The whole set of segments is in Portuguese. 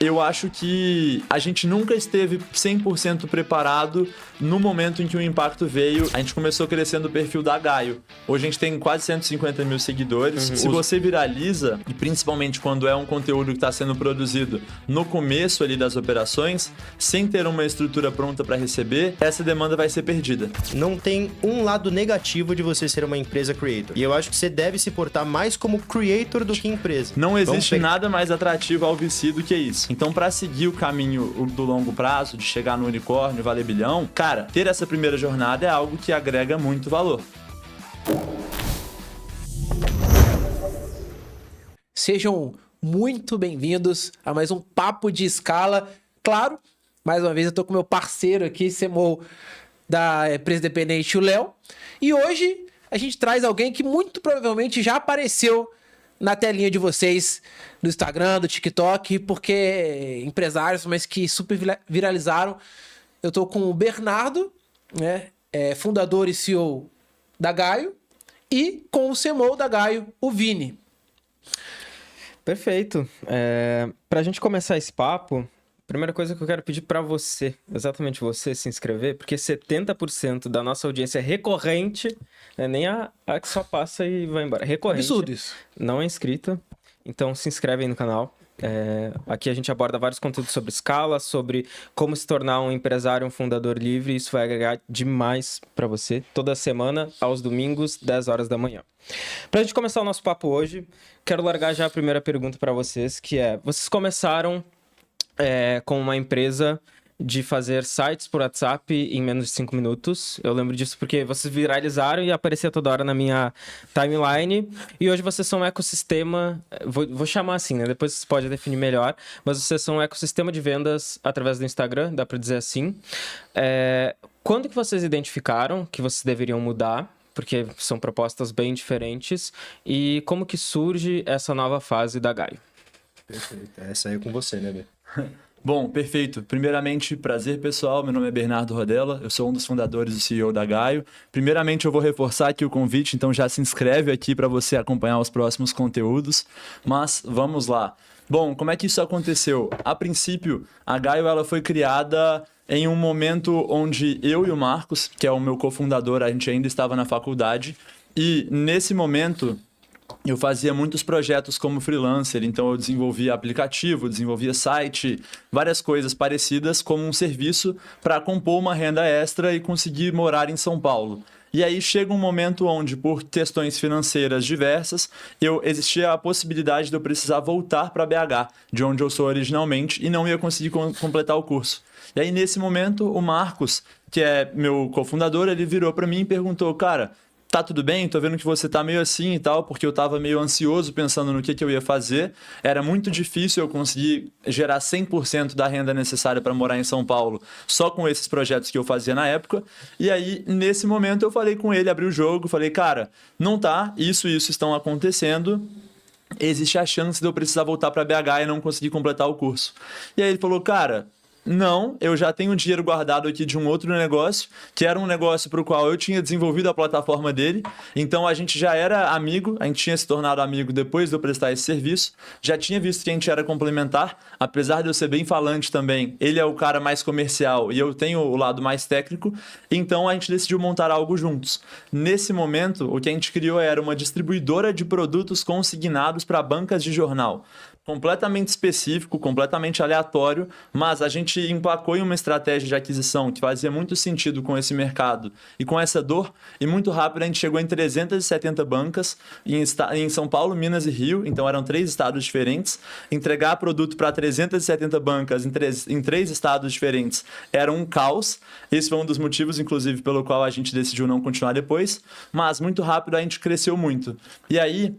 Eu acho que a gente nunca esteve 100% preparado no momento em que o impacto veio. A gente começou crescendo o perfil da Gaio. Hoje a gente tem quase 150 mil seguidores. Se você viraliza, e principalmente quando é um conteúdo que está sendo produzido no começo ali das operações, sem ter uma estrutura pronta para receber, essa demanda vai ser perdida. Não tem um lado negativo de você ser uma empresa creator. E eu acho que você deve se portar mais como creator do que empresa. Não existe nada mais atrativo ao VC do que isso. Então, para seguir o caminho do longo prazo, de chegar no unicórnio, valer bilhão, cara, ter essa primeira jornada é algo que agrega muito valor. Sejam muito bem-vindos a mais um Papo de Escala. Claro, mais uma vez eu tô com meu parceiro aqui, CMO da empresa independente, o Léo. E hoje a gente traz alguém que muito provavelmente já apareceu na telinha de vocês, do Instagram, do TikTok, porque empresários, mas que super viralizaram. Eu tô com o Bernardo, né, fundador e CEO da Gaio, e com o CMO da Gaio, o Vini. Perfeito. Pra gente começar esse papo, a primeira coisa que eu quero pedir pra você, exatamente você, se inscrever, porque 70% da nossa audiência é recorrente, né? Nem a que só passa e vai embora. Recorrente. Absurdo isso. Não é inscrita, então se inscreve aí no canal. Aqui a gente aborda vários conteúdos sobre escala, sobre como se tornar um empresário, um fundador livre. Isso vai agregar demais para você. Toda semana, aos domingos, 10 horas da manhã. Para a gente começar o nosso papo hoje, quero largar já a primeira pergunta para vocês, que é: vocês começaram com uma empresa de fazer sites por WhatsApp em menos de 5 minutos. Eu lembro disso porque vocês viralizaram e aparecia toda hora na minha timeline. E hoje vocês são um ecossistema, vou chamar assim, né? Depois vocês podem definir melhor, mas vocês são um ecossistema de vendas através do Instagram, dá para dizer assim. Quando que vocês identificaram que vocês deveriam mudar? Porque são propostas bem diferentes. E como que surge essa nova fase da Gaio? Perfeito. Essa aí é com você, né, Bê? Bom, perfeito. Primeiramente, prazer pessoal, meu nome é Bernardo Rodella, eu sou um dos fundadores e CEO da Gaio. Primeiramente, eu vou reforçar aqui o convite, então já se inscreve aqui para você acompanhar os próximos conteúdos, mas vamos lá. Bom, como é que isso aconteceu? A princípio, a Gaio ela foi criada em um momento onde eu e o Marcos, que é o meu cofundador, a gente ainda estava na faculdade, e nesse momento eu fazia muitos projetos como freelancer, então eu desenvolvia aplicativo, desenvolvia site, várias coisas parecidas como um serviço para compor uma renda extra e conseguir morar em São Paulo. E aí chega um momento onde, por questões financeiras diversas, existia a possibilidade de eu precisar voltar para BH, de onde eu sou originalmente, e não ia conseguir completar o curso. E aí, nesse momento, o Marcos, que é meu cofundador, ele virou para mim e perguntou: cara, tá tudo bem? Tô vendo que você tá meio assim e tal, porque eu tava meio ansioso pensando no que eu ia fazer. Era muito difícil eu conseguir gerar 100% da renda necessária para morar em São Paulo só com esses projetos que eu fazia na época. E aí, nesse momento, eu falei com ele, abri o jogo, falei: cara, não tá, isso estão acontecendo. Existe a chance de eu precisar voltar para BH e não conseguir completar o curso. E aí ele falou: cara, não, eu já tenho dinheiro guardado aqui de um outro negócio, que era um negócio para o qual eu tinha desenvolvido a plataforma dele. Então a gente já era amigo, a gente tinha se tornado amigo depois de eu prestar esse serviço. Já tinha visto que a gente era complementar, apesar de eu ser bem falante também. Ele é o cara mais comercial e eu tenho o lado mais técnico. Então a gente decidiu montar algo juntos. Nesse momento, o que a gente criou era uma distribuidora de produtos consignados para bancas de jornal. Completamente específico, completamente aleatório, mas a gente emplacou em uma estratégia de aquisição que fazia muito sentido com esse mercado e com essa dor, e muito rápido a gente chegou em 370 bancas em São Paulo, Minas e Rio, então eram 3 estados diferentes. Entregar produto para 370 bancas em 3 estados diferentes era um caos. Esse foi um dos motivos, inclusive, pelo qual a gente decidiu não continuar depois, mas muito rápido a gente cresceu muito. E aí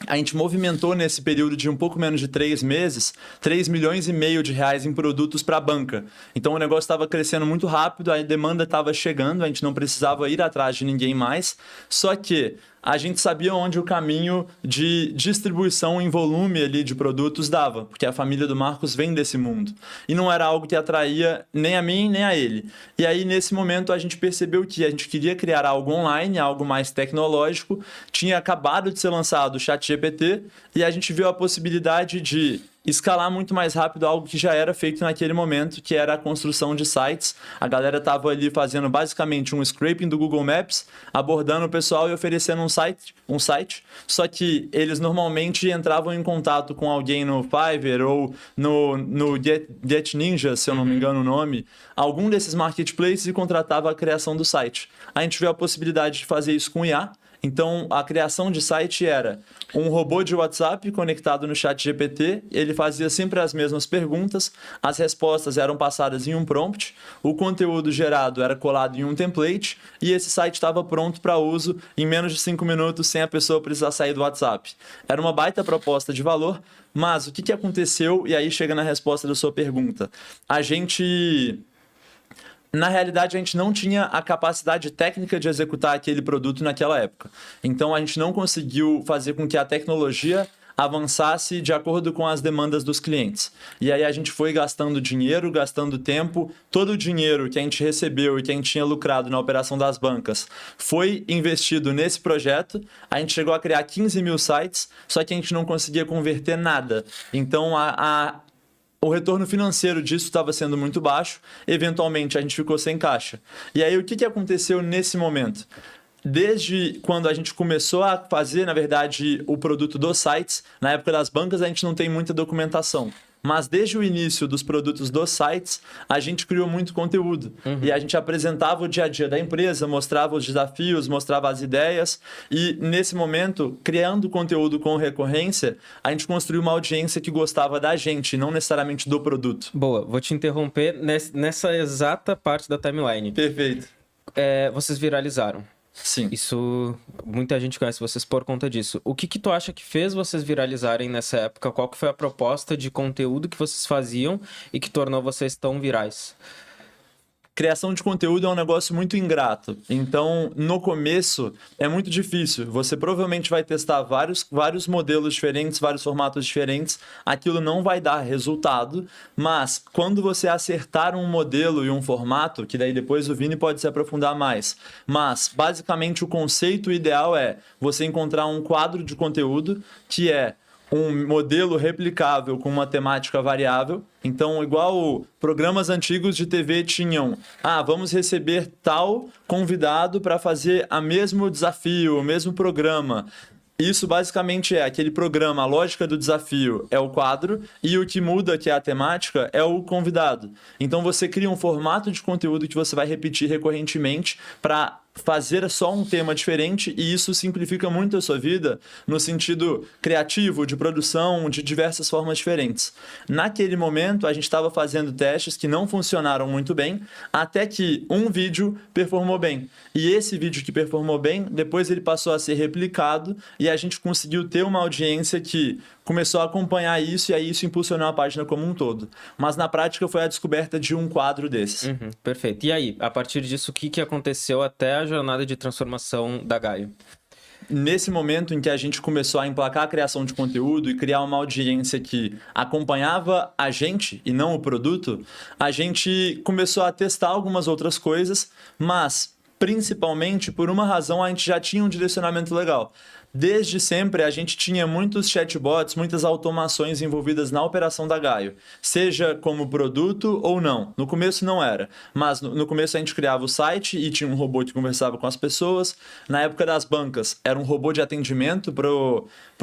a gente movimentou nesse período de um pouco menos de 3 meses, 3,5 milhões de reais em produtos para a banca. Então o negócio estava crescendo muito rápido, a demanda estava chegando, a gente não precisava ir atrás de ninguém mais, só que a gente sabia onde o caminho de distribuição em volume ali de produtos dava, porque a família do Marcos vem desse mundo. E não era algo que atraía nem a mim, nem a ele. E aí, nesse momento, a gente percebeu que a gente queria criar algo online, algo mais tecnológico. Tinha acabado de ser lançado o ChatGPT e a gente viu a possibilidade de escalar muito mais rápido algo que já era feito naquele momento, que era a construção de sites. A galera estava ali fazendo basicamente um scraping do Google Maps, abordando o pessoal e oferecendo um site, só que eles normalmente entravam em contato com alguém no Fiverr ou no Get Ninja, se eu não me engano o nome, algum desses marketplaces, e contratava a criação do site. A gente viu a possibilidade de fazer isso com IA. Então, a criação de site era um robô de WhatsApp conectado no chat GPT, ele fazia sempre as mesmas perguntas, as respostas eram passadas em um prompt, o conteúdo gerado era colado em um template e esse site estava pronto para uso em menos de 5 minutos, sem a pessoa precisar sair do WhatsApp. Era uma baita proposta de valor, mas o que aconteceu? E aí chega na resposta da sua pergunta. Na realidade, a gente não tinha a capacidade técnica de executar aquele produto naquela época. Então, a gente não conseguiu fazer com que a tecnologia avançasse de acordo com as demandas dos clientes. E aí a gente foi gastando dinheiro, gastando tempo. Todo o dinheiro que a gente recebeu e que a gente tinha lucrado na operação das bancas foi investido nesse projeto. A gente chegou a criar 15 mil sites, só que a gente não conseguia converter nada. Então, o retorno financeiro disso estava sendo muito baixo, eventualmente a gente ficou sem caixa. E aí o que aconteceu nesse momento? Desde quando a gente começou a fazer, na verdade, o produto dos sites, na época das bancas a gente não tem muita documentação. Mas desde o início dos produtos dos sites, a gente criou muito conteúdo. E a gente apresentava o dia a dia da empresa, mostrava os desafios, mostrava as ideias. E nesse momento, criando conteúdo com recorrência, a gente construiu uma audiência que gostava da gente, não necessariamente do produto. Boa, vou te interromper nessa exata parte da timeline. Perfeito. Vocês viralizaram. Sim. Isso, muita gente conhece vocês por conta disso. O que tu acha que fez vocês viralizarem nessa época? Qual que foi a proposta de conteúdo que vocês faziam e que tornou vocês tão virais? Criação de conteúdo é um negócio muito ingrato. Então, no começo, é muito difícil. Você provavelmente vai testar vários modelos diferentes, vários formatos diferentes. Aquilo não vai dar resultado. Mas, quando você acertar um modelo e um formato, que daí depois o Vini pode se aprofundar mais. Mas, basicamente, o conceito ideal é você encontrar um quadro de conteúdo que é um modelo replicável com uma temática variável. Então, igual programas antigos de TV tinham, vamos receber tal convidado para fazer o mesmo desafio, o mesmo programa. Isso basicamente é aquele programa, a lógica do desafio é o quadro e o que muda, que é a temática, é o convidado. Então você cria um formato de conteúdo que você vai repetir recorrentemente para fazer só um tema diferente, e isso simplifica muito a sua vida no sentido criativo, de produção, de diversas formas diferentes. Naquele momento, a gente estava fazendo testes que não funcionaram muito bem, até que um vídeo performou bem. E esse vídeo que performou bem, depois ele passou a ser replicado e a gente conseguiu ter uma audiência que começou a acompanhar isso, e aí isso impulsionou a página como um todo. Mas na prática foi a descoberta de um quadro desses. Perfeito. E aí, a partir disso, o que aconteceu até a jornada de transformação da Gaio? Nesse momento em que a gente começou a emplacar a criação de conteúdo e criar uma audiência que acompanhava a gente e não o produto, a gente começou a testar algumas outras coisas, mas principalmente por uma razão a gente já tinha um direcionamento legal. Desde sempre, a gente tinha muitos chatbots, muitas automações envolvidas na operação da Gaio, seja como produto ou não. No começo não era, mas no começo a gente criava o site e tinha um robô que conversava com as pessoas. Na época das bancas, era um robô de atendimento para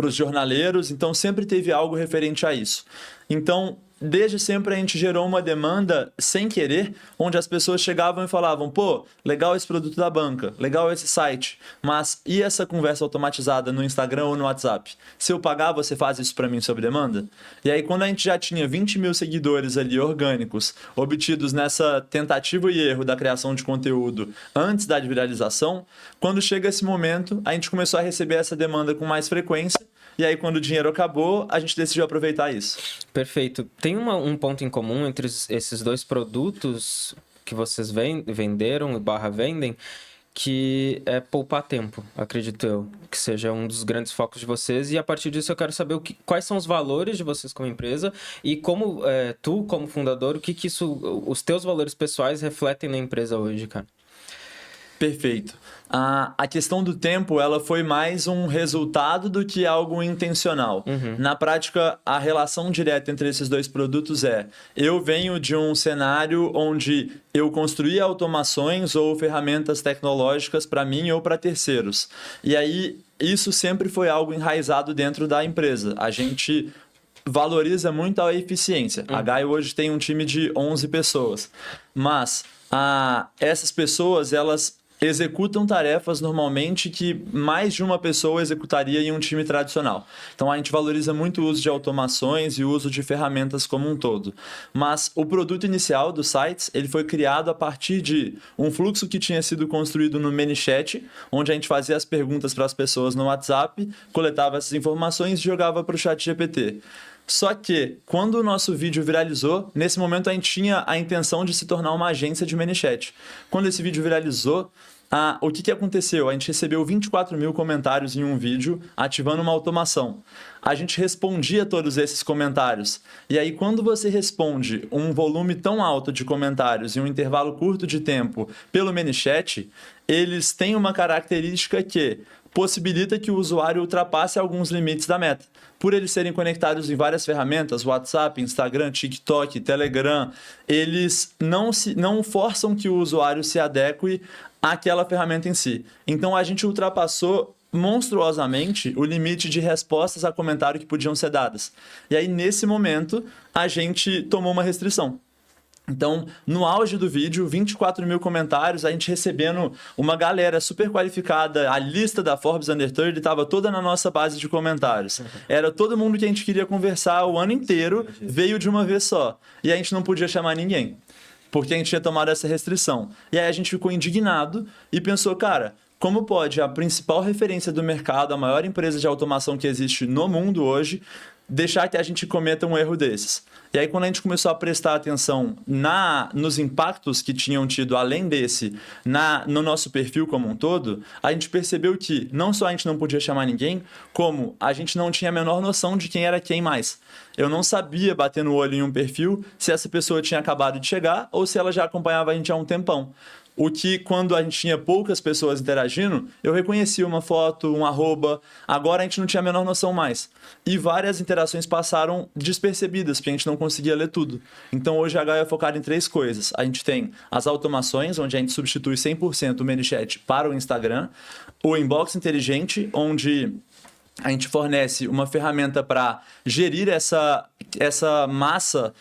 os jornaleiros, então sempre teve algo referente a isso. Então, desde sempre a gente gerou uma demanda sem querer, onde as pessoas chegavam e falavam, pô, legal esse produto da banca, legal esse site, mas e essa conversa automatizada no Instagram ou no WhatsApp? Se eu pagar, você faz isso para mim sob demanda? E aí, quando a gente já tinha 20 mil seguidores ali orgânicos, obtidos nessa tentativa e erro da criação de conteúdo antes da viralização, quando chega esse momento, a gente começou a receber essa demanda com mais frequência. E aí, quando o dinheiro acabou, a gente decidiu aproveitar isso. Perfeito. Tem um ponto em comum entre esses dois produtos que vocês venderam e vendem, que é poupar tempo, acredito eu, que seja um dos grandes focos de vocês. E a partir disso eu quero saber quais são os valores de vocês como empresa e como tu, como fundador, o que os teus valores pessoais refletem na empresa hoje, cara? Perfeito. A questão do tempo, ela foi mais um resultado do que algo intencional. Na prática, a relação direta entre esses dois produtos eu venho de um cenário onde eu construía automações ou ferramentas tecnológicas para mim ou para terceiros. E aí, isso sempre foi algo enraizado dentro da empresa. A gente valoriza muito a eficiência. A Gaio hoje tem um time de 11 pessoas, mas essas pessoas, elas executam tarefas normalmente que mais de uma pessoa executaria em um time tradicional. Então a gente valoriza muito o uso de automações e o uso de ferramentas como um todo. Mas o produto inicial dos sites, ele foi criado a partir de um fluxo que tinha sido construído no ManyChat, onde a gente fazia as perguntas para as pessoas no WhatsApp, coletava essas informações e jogava para o ChatGPT. Só que, quando o nosso vídeo viralizou, nesse momento a gente tinha a intenção de se tornar uma agência de ManyChat. Quando esse vídeo viralizou, o que aconteceu? A gente recebeu 24 mil comentários em um vídeo, ativando uma automação. A gente respondia todos esses comentários. E aí, quando você responde um volume tão alto de comentários em um intervalo curto de tempo pelo ManyChat, eles têm uma característica que possibilita que o usuário ultrapasse alguns limites da meta. Por eles serem conectados em várias ferramentas, WhatsApp, Instagram, TikTok, Telegram, eles não forçam que o usuário se adeque àquela ferramenta em si. Então, a gente ultrapassou monstruosamente o limite de respostas a comentário que podiam ser dadas. E aí, nesse momento, a gente tomou uma restrição. Então, no auge do vídeo, 24 mil comentários, a gente recebendo uma galera super qualificada, a lista da Forbes Under 30 estava toda na nossa base de comentários. Era todo mundo que a gente queria conversar o ano inteiro, veio de uma vez só. E a gente não podia chamar ninguém, porque a gente tinha tomado essa restrição. E aí a gente ficou indignado e pensou, cara, como pode a principal referência do mercado, a maior empresa de automação que existe no mundo hoje, deixar que a gente cometa um erro desses? E aí, quando a gente começou a prestar atenção nos impactos que tinham tido, além desse, no nosso perfil como um todo, a gente percebeu que não só a gente não podia chamar ninguém, como a gente não tinha a menor noção de quem era quem mais. Eu não sabia bater no olho em um perfil se essa pessoa tinha acabado de chegar ou se ela já acompanhava a gente há um tempão. O que, quando a gente tinha poucas pessoas interagindo, eu reconhecia uma foto, um arroba. Agora a gente não tinha a menor noção mais. E várias interações passaram despercebidas, porque a gente não conseguia ler tudo. Então hoje a Gaio é focada em 3 coisas. A gente tem as automações, onde a gente substitui 100% o ManyChat para o Instagram. O Inbox Inteligente, onde a gente fornece uma ferramenta para gerir essa massa,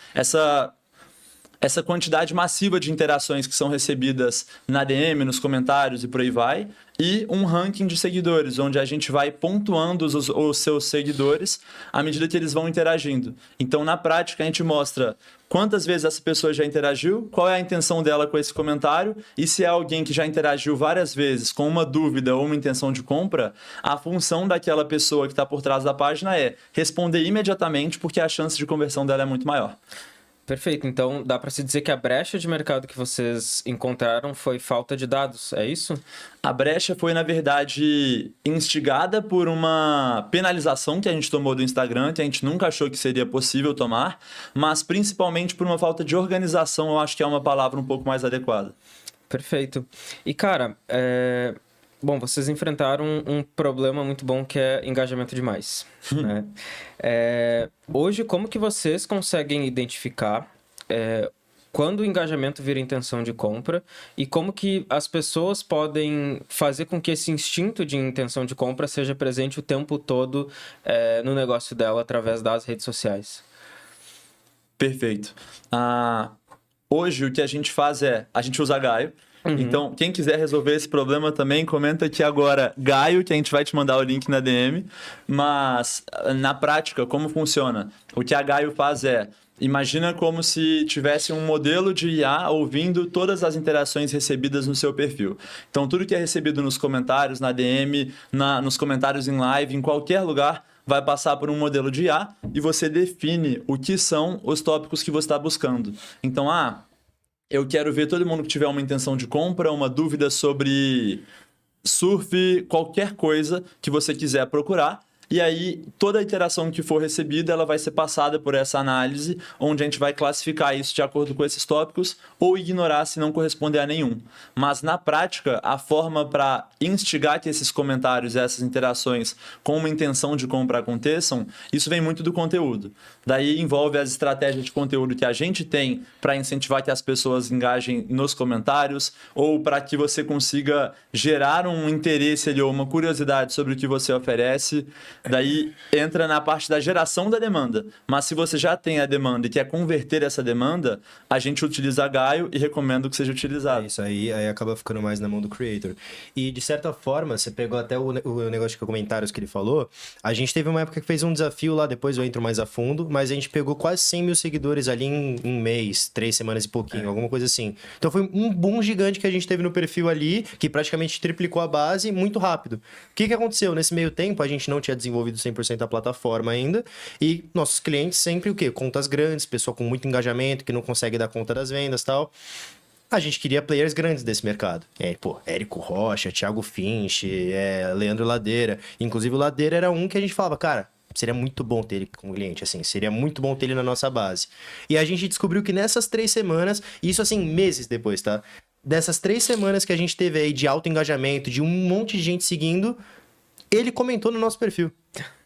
essa quantidade massiva de interações que são recebidas na DM, nos comentários e por aí vai, e um ranking de seguidores, onde a gente vai pontuando os seus seguidores à medida que eles vão interagindo. Então, na prática, a gente mostra quantas vezes essa pessoa já interagiu, qual é a intenção dela com esse comentário, e se é alguém que já interagiu várias vezes com uma dúvida ou uma intenção de compra, a função daquela pessoa que está por trás da página é responder imediatamente, porque a chance de conversão dela é muito maior. Perfeito. Então, dá para se dizer que a brecha de mercado que vocês encontraram foi falta de dados, é isso? A brecha foi, na verdade, instigada por uma penalização que a gente tomou do Instagram, que a gente nunca achou que seria possível tomar, mas principalmente por uma falta de organização, eu acho que é uma palavra um pouco mais adequada. Perfeito. E, cara, bom, vocês enfrentaram um problema muito bom que é engajamento demais, né? Hoje, como que vocês conseguem identificar quando o engajamento vira intenção de compra e como que as pessoas podem fazer com que esse instinto de intenção de compra seja presente o tempo todo no negócio dela através das redes sociais? Perfeito. Hoje, o que a gente faz a gente usa Gaio. Então, quem quiser resolver esse problema também, comenta aqui agora Gaio, que a gente vai te mandar o link na DM. Mas, na prática, como funciona? O que a Gaio faz imagina como se tivesse um modelo de IA ouvindo todas as interações recebidas no seu perfil. Então, tudo que é recebido nos comentários, na DM, nos comentários em live, em qualquer lugar, vai passar por um modelo de IA e você define o que são os tópicos que você está buscando. Então, eu quero ver todo mundo que tiver uma intenção de compra, uma dúvida sobre surf, qualquer coisa que você quiser procurar. e aí toda a interação que for recebida, ela vai ser passada por essa análise, onde a gente vai classificar isso de acordo com esses tópicos ou ignorar se não corresponder a nenhum. Mas na prática, a forma para instigar que esses comentários e essas interações com uma intenção de compra aconteçam, isso vem muito do conteúdo. Daí envolve as estratégias de conteúdo que a gente tem para incentivar que as pessoas engajem nos comentários ou para que você consiga gerar um interesse ali, ou uma curiosidade sobre o que você oferece. Daí entra na parte da geração da demanda. Mas se você já tem a demanda e quer converter essa demanda, a gente utiliza a Gaio e recomendo que seja utilizado. Isso aí acaba ficando mais na mão do creator. E de certa forma, você pegou até o negócio de comentários que ele falou, a gente teve uma época que fez um desafio lá, depois eu entro mais a fundo, mas a gente pegou quase 100 mil seguidores ali em um mês, 3 semanas e pouquinho, alguma coisa assim. Então foi um boom gigante que a gente teve no perfil ali, que praticamente triplicou a base muito rápido. O que aconteceu? Nesse meio tempo, a gente não tinha desenvolvido 100% a plataforma ainda, e nossos clientes sempre o quê? Contas grandes, pessoa com muito engajamento, que não consegue dar conta das vendas e tal. A gente queria players grandes desse mercado. Érico Rocha, Thiago Finch, Leandro Ladeira. Inclusive o Ladeira era um que a gente falava, cara, seria muito bom ter ele como cliente, assim, seria muito bom ter ele na nossa base. E a gente descobriu que nessas 3 semanas, isso assim, meses depois, tá? Dessas 3 semanas que a gente teve aí de alto engajamento, de um monte de gente seguindo, ele comentou no nosso perfil.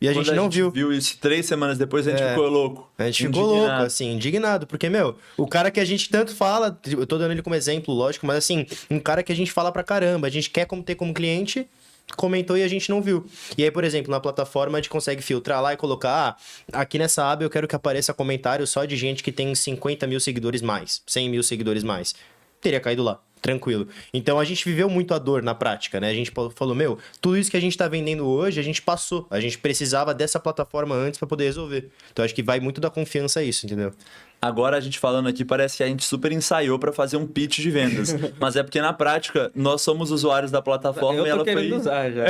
E a gente não viu. Viu isso 3 semanas depois, a gente ficou louco. A gente ficou louco, assim, indignado. Porque, o cara que a gente tanto fala, eu tô dando ele como exemplo, lógico, mas assim, um cara que a gente fala pra caramba, a gente quer ter como cliente, comentou e a gente não viu. E aí, por exemplo, na plataforma a gente consegue filtrar lá e colocar, aqui nessa aba eu quero que apareça comentário só de gente que tem 50 mil seguidores mais, 100 mil seguidores mais. Teria caído lá. Tranquilo. Então a gente viveu muito a dor na prática, né? A gente falou, tudo isso que a gente tá vendendo hoje, a gente passou. A gente precisava dessa plataforma antes para poder resolver. Então acho que vai muito da confiança isso, entendeu? Agora a gente falando aqui, parece que a gente super ensaiou para fazer um pitch de vendas. Mas é porque na prática, nós somos usuários da plataforma e ela foi... usar já.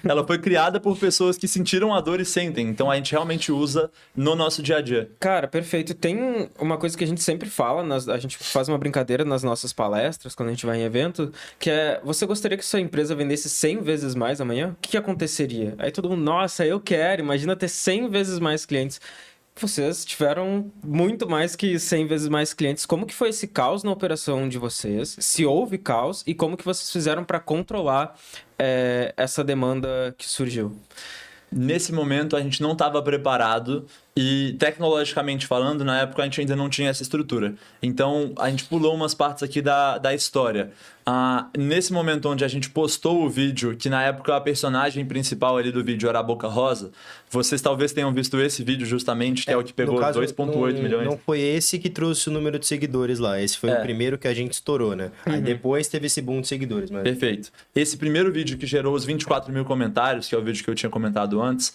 Ela foi criada por pessoas que sentiram a dor e sentem. Então a gente realmente usa no nosso dia a dia. Cara, perfeito. Tem uma coisa que a gente sempre fala, a gente faz uma brincadeira nas nossas palestras, quando a gente vai em evento, que é, você gostaria que sua empresa vendesse 100 vezes mais amanhã? O que aconteceria? Aí todo mundo, nossa, eu quero, imagina ter 100 vezes mais clientes. Vocês tiveram muito mais que 100 vezes mais clientes. Como que foi esse caos na operação de vocês? Se houve caos e como que vocês fizeram para controlar essa demanda que surgiu? Nesse momento, a gente não estava preparado e, tecnologicamente falando, na época a gente ainda não tinha essa estrutura. Então, a gente pulou umas partes aqui da história. Nesse momento onde a gente postou o vídeo, que na época a personagem principal ali do vídeo era a Boca Rosa, vocês talvez tenham visto esse vídeo justamente, que é o que pegou 2,8 milhões. Não foi esse que trouxe o número de seguidores lá, esse foi o primeiro que a gente estourou, né? Aí depois teve esse boom de seguidores. Mas... Perfeito. Esse primeiro vídeo que gerou os 24 mil comentários, que é o vídeo que eu tinha comentado antes,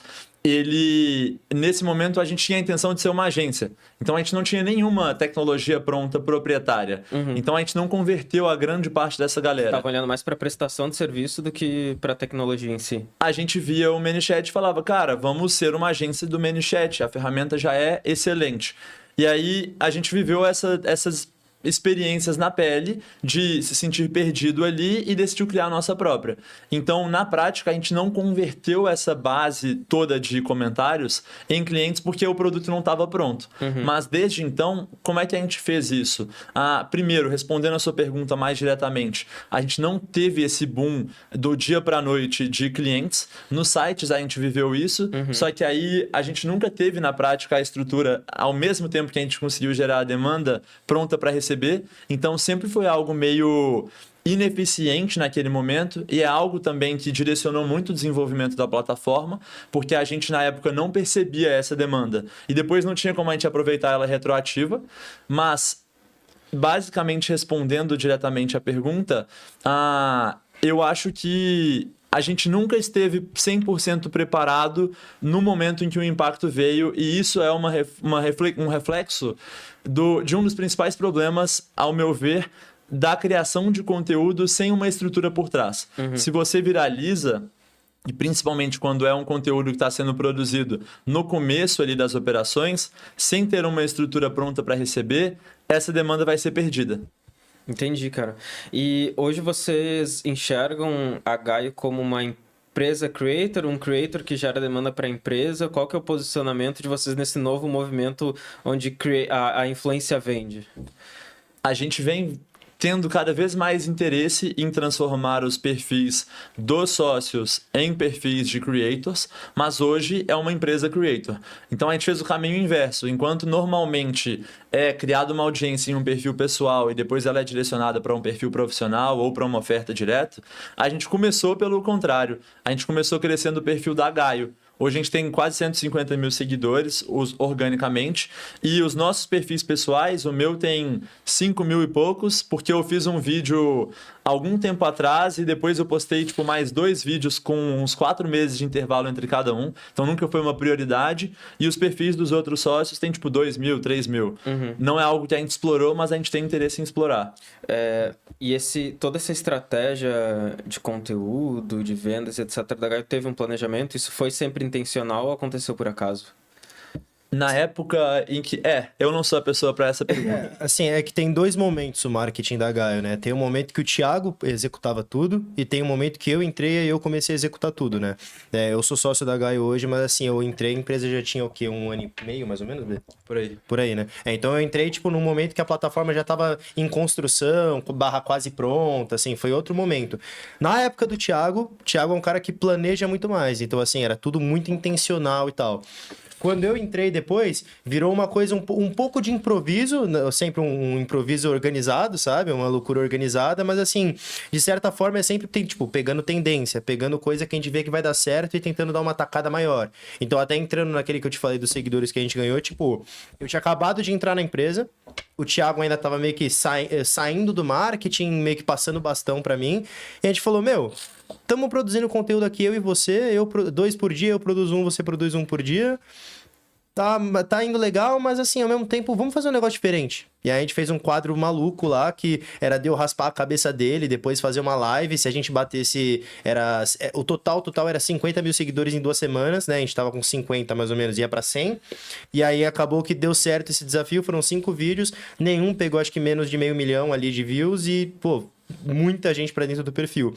nesse momento a gente tinha a intenção de ser uma agência. Então a gente não tinha nenhuma tecnologia pronta proprietária. Então a gente não converteu a grande parte dessa galera. Estava olhando mais para prestação de serviço do que para tecnologia em si. A gente via o ManyChat e falava, cara, vamos ser uma agência do ManyChat, a ferramenta já é excelente. E aí a gente viveu essas experiências na pele de se sentir perdido ali e decidiu criar a nossa própria. Então, na prática, a gente não converteu essa base toda de comentários em clientes porque o produto não estava pronto. Mas desde então, como é que a gente fez isso? Primeiro, respondendo a sua pergunta mais diretamente, a gente não teve esse boom do dia para a noite de clientes. Nos sites a gente viveu isso, só que aí a gente nunca teve na prática a estrutura, ao mesmo tempo que a gente conseguiu gerar a demanda pronta para receber. Então sempre foi algo meio ineficiente naquele momento e é algo também que direcionou muito o desenvolvimento da plataforma, porque a gente na época não percebia essa demanda e depois não tinha como a gente aproveitar ela retroativa, mas basicamente respondendo diretamente a pergunta, eu acho que a gente nunca esteve 100% preparado no momento em que o impacto veio e isso é um reflexo de um dos principais problemas, ao meu ver, da criação de conteúdo sem uma estrutura por trás. Se você viraliza, e principalmente quando é um conteúdo que está sendo produzido no começo ali das operações, sem ter uma estrutura pronta para receber, essa demanda vai ser perdida. Entendi, cara. E hoje vocês enxergam a Gaio como uma empresa creator, um creator que gera demanda para a empresa? Qual que é o posicionamento de vocês nesse novo movimento onde a influência vende? A gente vem tendo cada vez mais interesse em transformar os perfis dos sócios em perfis de creators, mas hoje é uma empresa creator. Então a gente fez o caminho inverso. Enquanto normalmente é criada uma audiência em um perfil pessoal e depois ela é direcionada para um perfil profissional ou para uma oferta direta, a gente começou pelo contrário. A gente começou crescendo o perfil da Gaio. Hoje a gente tem quase 150 mil seguidores organicamente, e os nossos perfis pessoais, o meu tem 5 mil e poucos, porque eu fiz um vídeo algum tempo atrás e depois eu postei mais 2 vídeos com uns 4 meses de intervalo entre cada um, então nunca foi uma prioridade, e os perfis dos outros sócios tem 2 mil, 3 mil. Não é algo que a gente explorou, mas a gente tem interesse em explorar. E toda essa estratégia de conteúdo, de vendas, etc. da Gaio teve um planejamento? Isso foi sempre intencional ou aconteceu por acaso? Na época em que... eu não sou a pessoa para essa pergunta. Assim, é que tem 2 momentos o marketing da Gaio, né? Tem um momento que o Thiago executava tudo e tem um momento que eu entrei e eu comecei a executar tudo, né? Eu sou sócio da Gaio hoje, mas assim, eu entrei, a empresa já tinha o quê? 1 ano e meio, mais ou menos? Por aí. Por aí, né? Então eu entrei, num momento que a plataforma já estava em construção, barra quase pronta, assim, foi outro momento. Na época do Thiago, o Thiago é um cara que planeja muito mais, então assim, era tudo muito intencional e tal. Quando eu entrei depois, virou uma coisa um pouco de improviso, sempre um improviso organizado, sabe? Uma loucura organizada, mas assim, de certa forma é sempre pegando tendência, pegando coisa que a gente vê que vai dar certo e tentando dar uma tacada maior. Então, até entrando naquele que eu te falei dos seguidores que a gente ganhou, eu tinha acabado de entrar na empresa, o Thiago ainda tava meio que saindo do marketing, meio que passando o bastão pra mim, e a gente falou, estamos produzindo conteúdo aqui, eu e você, 2 por dia, eu produzo 1, você produz 1 por dia. Tá indo legal, mas assim, ao mesmo tempo, vamos fazer um negócio diferente. E aí a gente fez um quadro maluco lá, que era de eu raspar a cabeça dele, depois fazer uma live. Se a gente batesse, o total era 50 mil seguidores em 2 semanas, né? A gente tava com 50 mais ou menos, ia pra 100. E aí acabou que deu certo esse desafio, foram 5 vídeos, nenhum pegou acho que menos de 500 mil ali de views e, muita gente pra dentro do perfil.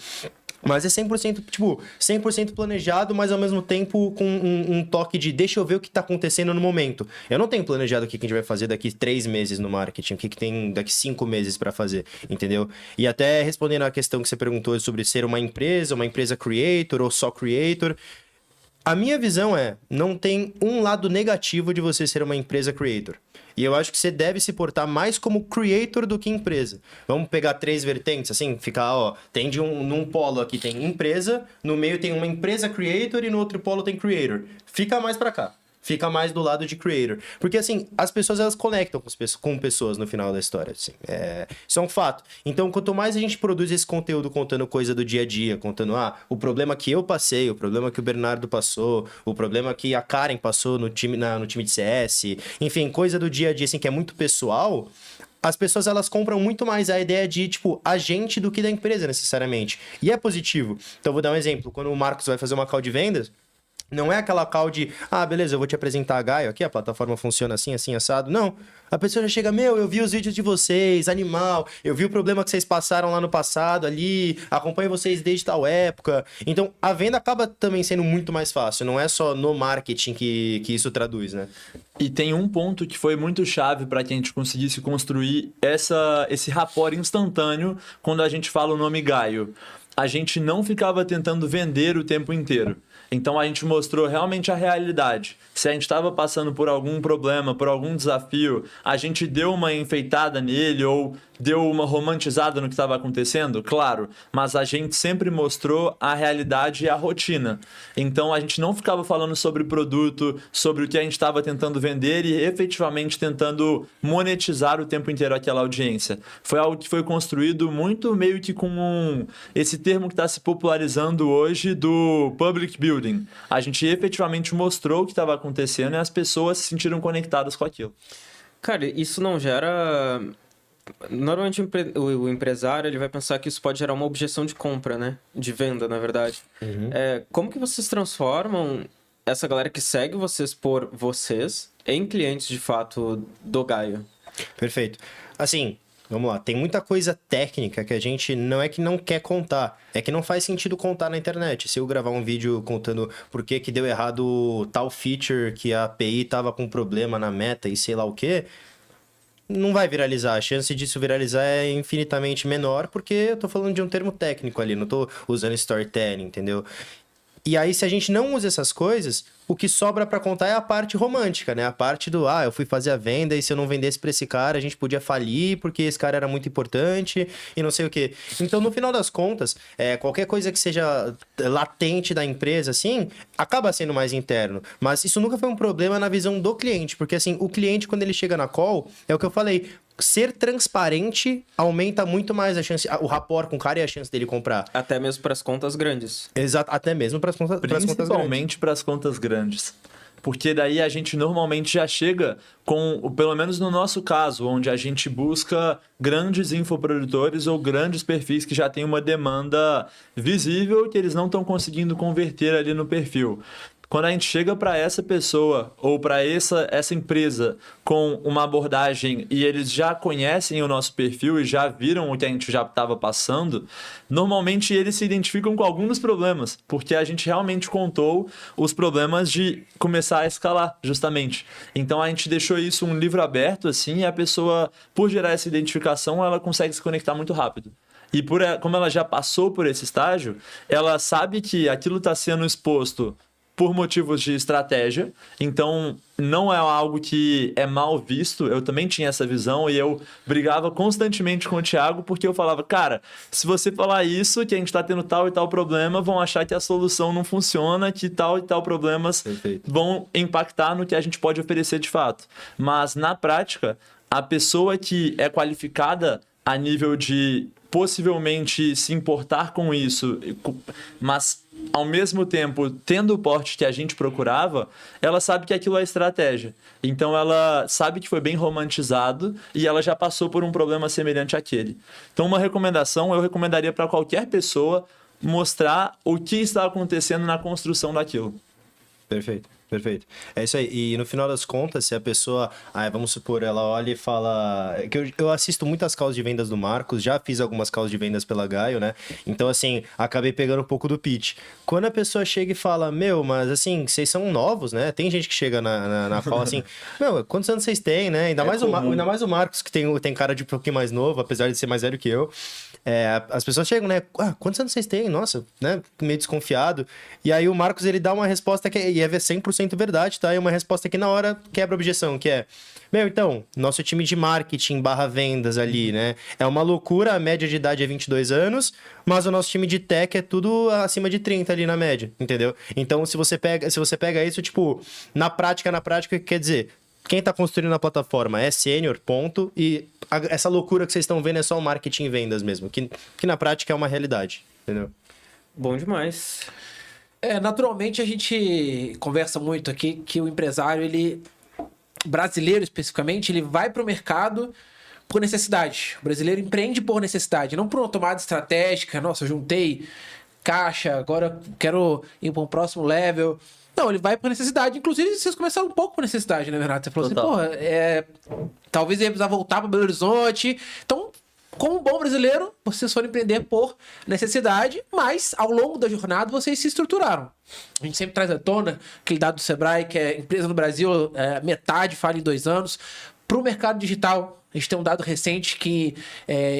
Mas é 100% planejado, mas ao mesmo tempo com um toque de deixa eu ver o que tá acontecendo no momento. Eu não tenho planejado o que a gente vai fazer daqui 3 meses no marketing, o que tem daqui 5 meses para fazer, entendeu? E até respondendo a questão que você perguntou sobre ser uma empresa creator ou só creator, a minha visão não tem um lado negativo de você ser uma empresa creator. E eu acho que você deve se portar mais como creator do que empresa. Vamos pegar 3 vertentes, assim, ficar, tem num polo aqui tem empresa, no meio tem uma empresa creator e no outro polo tem creator. Fica mais pra cá. Fica mais do lado de creator. Porque, assim, as pessoas, elas conectam com pessoas no final da história, assim. Isso é um fato. Então, quanto mais a gente produz esse conteúdo contando coisa do dia a dia, contando, o problema que eu passei, o problema que o Bernardo passou, o problema que a Karen passou no time de CS, enfim, coisa do dia a dia, assim, que é muito pessoal, as pessoas, elas compram muito mais a ideia de, a gente do que da empresa, necessariamente. E é positivo. Então, vou dar um exemplo. Quando o Marcos vai fazer uma call de vendas, não é aquela call de, beleza, eu vou te apresentar a Gaio aqui, a plataforma funciona assim, assim, assado. Não. A pessoa já chega, eu vi os vídeos de vocês, animal, eu vi o problema que vocês passaram lá no passado ali, acompanho vocês desde tal época. Então, a venda acaba também sendo muito mais fácil, não é só no marketing que isso traduz, né? E tem um ponto que foi muito chave para que a gente conseguisse construir esse rapport instantâneo quando a gente fala o nome Gaio. A gente não ficava tentando vender o tempo inteiro. Então a gente mostrou realmente a realidade. Se a gente estava passando por algum problema, por algum desafio, a gente deu uma enfeitada nele ou deu uma romantizada no que estava acontecendo? Claro, mas a gente sempre mostrou a realidade e a rotina. Então a gente não ficava falando sobre o produto, sobre o que a gente estava tentando vender e efetivamente tentando monetizar o tempo inteiro aquela audiência. Foi algo que foi construído muito meio que com esse termo que está se popularizando hoje do public building. A gente efetivamente mostrou o que estava acontecendo e as pessoas se sentiram conectadas com aquilo. Cara, isso não gera... Normalmente o empresário ele vai pensar que isso pode gerar uma objeção de compra, né? De venda, na verdade. Como que vocês transformam essa galera que segue vocês por vocês em clientes, de fato, do Gaio? Perfeito. Assim, Vamos lá, tem muita coisa técnica que a gente não é que não quer contar, é que não faz sentido contar na internet. Se eu gravar um vídeo contando por que que deu errado tal feature, que a API tava com problema na meta e sei lá o quê, não vai viralizar. A chance disso viralizar é infinitamente menor, porque eu tô falando de um termo técnico ali, não tô usando storytelling, entendeu? E aí, se a gente não usa essas coisas, o que sobra pra contar é a parte romântica, né? A parte do, eu fui fazer a venda e se eu não vendesse pra esse cara, a gente podia falir porque esse cara era muito importante e não sei o quê. Então, no final das contas, qualquer coisa que seja latente da empresa, assim, acaba sendo mais interno. Mas isso nunca foi um problema na visão do cliente, porque, assim, o cliente, quando ele chega na call, é o que eu falei, ser transparente aumenta muito mais a chance, o rapport com o cara e a chance dele comprar. Até mesmo para as contas grandes. Exato, até mesmo para as contas grandes. Principalmente para as contas grandes. Porque daí a gente normalmente já chega com, pelo menos no nosso caso, onde a gente busca grandes infoprodutores ou grandes perfis que já têm uma demanda visível que eles não estão conseguindo converter ali no perfil. Quando a gente chega para essa pessoa ou para essa empresa com uma abordagem e eles já conhecem o nosso perfil e já viram o que a gente já estava passando, normalmente eles se identificam com alguns dos problemas, porque a gente realmente contou os problemas de começar a escalar, justamente. Então a gente deixou isso um livro aberto, assim, e a pessoa, por gerar essa identificação, ela consegue se conectar muito rápido. E como ela já passou por esse estágio, ela sabe que aquilo está sendo exposto por motivos de estratégia, então não é algo que é mal visto. Eu também tinha essa visão e eu brigava constantemente com o Thiago porque eu falava, cara, se você falar isso, que a gente está tendo tal e tal problema, vão achar que a solução não funciona, que tal e tal problemas vão impactar no que a gente pode oferecer de fato. Mas na prática, a pessoa que é qualificada a nível de possivelmente se importar com isso, mas ao mesmo tempo, tendo o porte que a gente procurava, ela sabe que aquilo é estratégia. Então, ela sabe que foi bem romantizado e ela já passou por um problema semelhante àquele. Então, uma recomendação, eu recomendaria para qualquer pessoa mostrar o que está acontecendo na construção daquilo. Perfeito. Perfeito. É isso aí. E no final das contas, se a pessoa, vamos supor, ela olha e fala... que eu assisto muitas calls de vendas do Marcos, já fiz algumas calls de vendas pela Gaio, né? Então, assim, acabei pegando um pouco do pitch. Quando a pessoa chega e fala, mas assim, vocês são novos, né? Tem gente que chega na call assim, quantos anos vocês têm, né? Ainda mais o Marcos, que tem cara de um pouquinho mais novo, apesar de ser mais velho que eu. As pessoas chegam, né? Quantos anos vocês têm? Nossa, né? Meio desconfiado. E aí o Marcos, ele dá uma resposta que é 100% verdade, tá? E uma resposta que na hora quebra a objeção, que é... então, nosso time de marketing / vendas ali, né? É uma loucura, a média de idade é 22 anos, mas o nosso time de tech é tudo acima de 30 ali na média, entendeu? Então, se você pega isso, tipo, na prática, o que quer dizer? Quem tá construindo a plataforma é sênior, ponto, e essa loucura que vocês estão vendo é só o marketing e vendas mesmo, que na prática é uma realidade, entendeu? Bom demais. Naturalmente a gente conversa muito aqui que o empresário, ele brasileiro especificamente, ele vai para o mercado por necessidade. O brasileiro empreende por necessidade, não por uma tomada estratégica. Nossa, eu juntei caixa, agora quero ir para um próximo level. Não, ele vai por necessidade. Inclusive, vocês começaram um pouco por necessidade, né, Renato? Você falou assim, talvez ia precisar voltar para Belo Horizonte. Então, como um bom brasileiro, vocês foram empreender por necessidade, mas ao longo da jornada vocês se estruturaram. A gente sempre traz à tona aquele dado do Sebrae, que é empresa no Brasil, metade fala em 2 anos. Para o mercado digital, a gente tem um dado recente que